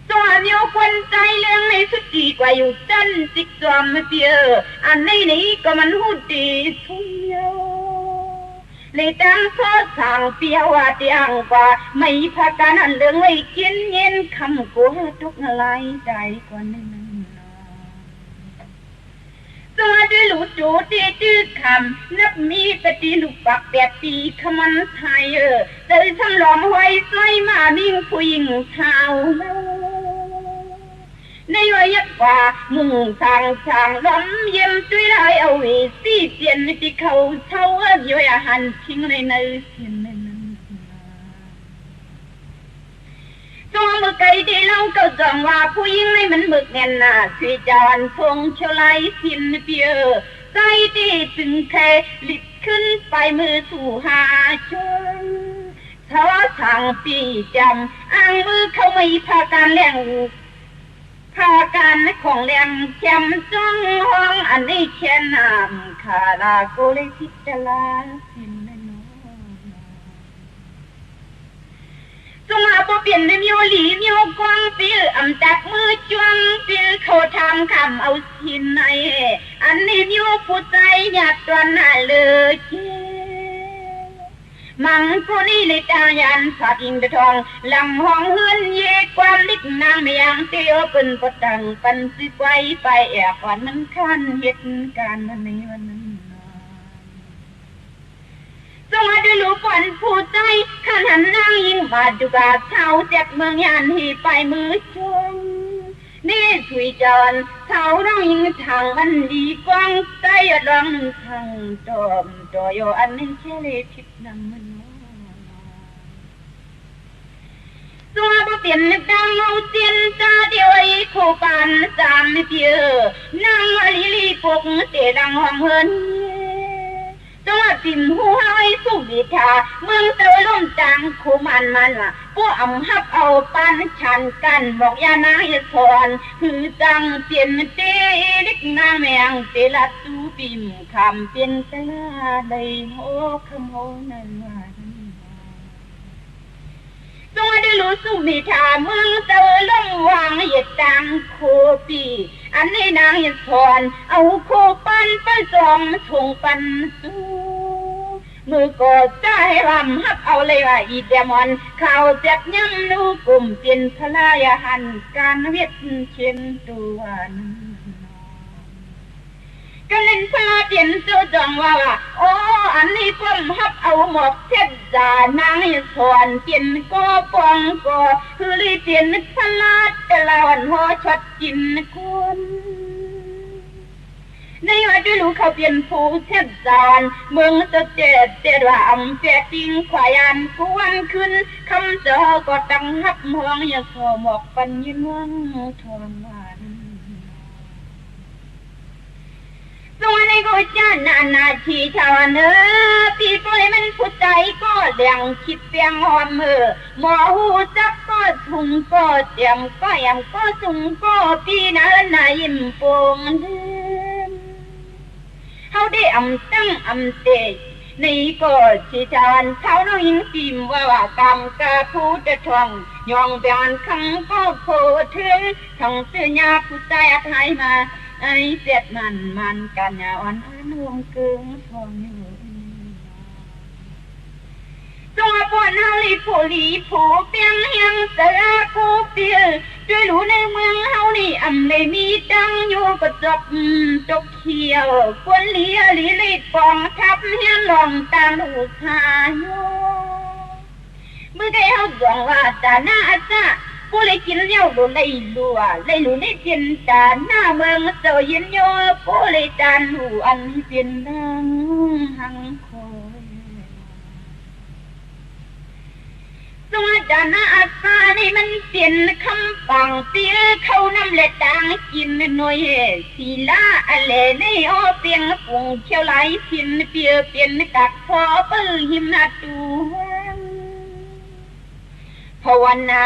ตัวมีคนใจเรื่องในสุดดีกว่าอยู่จันจิกจอมไม่เปียอันนี้ก็มันหูดีทุ่งเยาเลยตั้งโซ่สั่งเปียวว่าเตียงกว่าไม่พากันอันเรื่องไว้กินเย็นคำกูทุกอะไรใจกว่านั้นตัวได้หลุดจูดีจื้อคำนับมีกะตีลูกปักแปดปีขมันไทยเจอทำหลอมไว้ใส่มามิ่งผู้หญิงชาวในวัยกว่ามุ่งทางช่างล้มเยี่ยมด้วยลายเอาไว้สีเปลี่ยนที่เขาเช่าอยู่อาหารทิ้งในเนื้อเสียนในนั้นตัวมือไก่ที่เล่าก็จังว่าผู้หญิงในมันบึกเงินน่ะคือจานทรงเชลายสินเปียใจที่ถึงแค่ลิบขึ้นไปมือสู่หาชนเท้าทางปีจำอ้างมือเขาไม่พาการแรงพาการของแรงแชมจ้องห้องอันนี้แค่นำขาลาโกเลทิตลาสินจงอาบ่เปลี่ยนในมิวหลีมิวกว้างปีอำจักมือจวงปีเขาทำคำเอาสินในอันนี้มิวผู้ใจหยาดตัวหน้าเลยเจ้ มังกุนี่ลิตายันผาดิงตะทองหลังห้องเฮือนเยความลิกนางไม่ยังเตียวเป็นปะตังปันสิไว้ไปแอบก่อนมันคันเหตุการณ์มันในวันนั้นจงให้ได้รู้ฝันผู้ใจขันหันนางยิ่งมาดูกาเท้าเจ็บเมืองยันหีไปมือชนนี่ถุยจอนเท้าน้องยิ่งทางมันดีกว้างใจร้องหนึ่งทางจอมจอยโยอันนึงเชลทิดนำมันตัวบ่เปลี่ยนดังเอาเตียนตาเดียวไอ้โคปานสามเพียนางลิลีปกเตดังห้องเฮินตัวปิ่มหูห้อยสุบิชาเมืองเตอล่มจางคูมันว่ะพวกอำฮับเอาปันชันกันบอกยานางยสอนคือจังเปลี่ยนเตลิกนางแมงเตลัดตูปิ่มคำเปลี่ยนตลาเลยโหคำโหนั่นว่าตัวได้รู้สุมิชาเมืองเตอล่มวางเหยียดจังโคปีอันนี้นางยสอนเอาโคปันจอมส่งปันสู้มือก็จะให้รำฮับเอาเลยว่าอีเดมอนข่าวเจ็บย้ำนูกลุ่มเป็นพลายหันการเวียดเช่นตัวก็เล่นพลาเปลี่ยนเจ้าจองว่าโอ้อันนี้ป้อมฮับเอาหมอกเท็ดจานางสอนเปลี่ยนก็ปองก็คือรีเปลี่ยนพลาแต่ละวันหัวช็อตกินคนในวันที่รู้เขาเปลี่ยนผู้เท็ดจานเมืองจะเจ็ดว่าอำเสียจริงขวายันกวนขึ้นคำเจอก็ตั้งฮับมองอย่าสอหมอกปันยืนว่างทรมานตัวในก็จะนาทีชาวเนอปีก็เลยมันผู้ใจก็เลี้ยงคิดเปียงหอมมือหมอหูจักก็ถุงก็เจียมก็ยำก็จุงก็ปีนั้นยิ้มโป่งเดิมเขาได้อำตั้งอำเตะนี่ก็ชีชาวเขาน้องยิงพิมว่ากำกะพูดทองยองเบียนขังก็โคถึงทองเสียาผู้ใจอภัยมาไอ้เจ็ดมันกันยาอ่อนรวมเกินทองอยู่ตัวปนเฮาลีผู้เปียงเฮียงเสือกูเปียด้วยรู้ในเมืองเฮานี่อำเลยมีดังอยู่ก็จบเขียวควรลีลีปองทับเฮียนลองตางลูกชายเมื่อไงเฮาหวังว่าตาหน้าจ้ากูเลยกินเลี้ยวดูเลยรู้ในจินตาหน้าเมืองเจอเย็นโยกูเลยจานหูอันเป็นดังหังคอยสวัสดีนะอาซานี่มันเปลี่ยนคำปังเตี้ยเข้าน้ำเล็ดดังกินหน่อยสีลาอะไรในอ้อเปียงปุ่งเขียวไหลพินเปียเปลี่ยนกักพอปื้อหิมนาตูภาวนา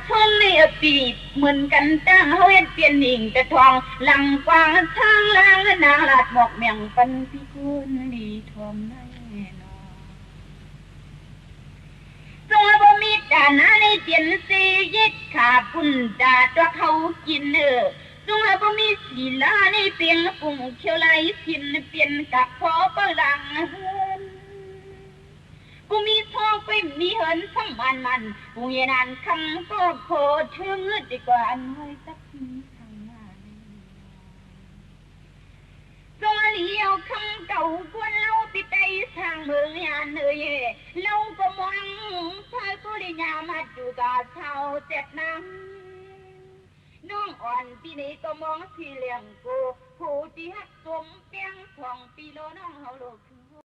ชมในปีเหมือนกันตั้งเฮาเห็นเปลี่ยนหนิงแต่ทองหลังกวางทางล่างนางลาดหมอกเมียงปันพิกุลดีทอมได้ตัวบ่มีดานาในเตียนสียิดขาปุ่นดาตัวเขากินตัวบ่มีศีลาในเปียงปุ่งเขียวไหลพินเปลี่ยนกับพอเปลังกูมีทองไปมีเหินสมันกูเยนานคำก็โคเชื่อดีกว่าอันไว้สักทางหน้าตัวเลี้ยวคำเก่าควรเล่าติดใจทางเมืองยานเล่าก็มองพายกุลิยามาดูกาเท่าเจ็บน้ำน้องอ่อนปีนี้ก็มองที่เลี้ยงกูผู้ที่หักสมเปียงทองปีโลน้องเฮาโลก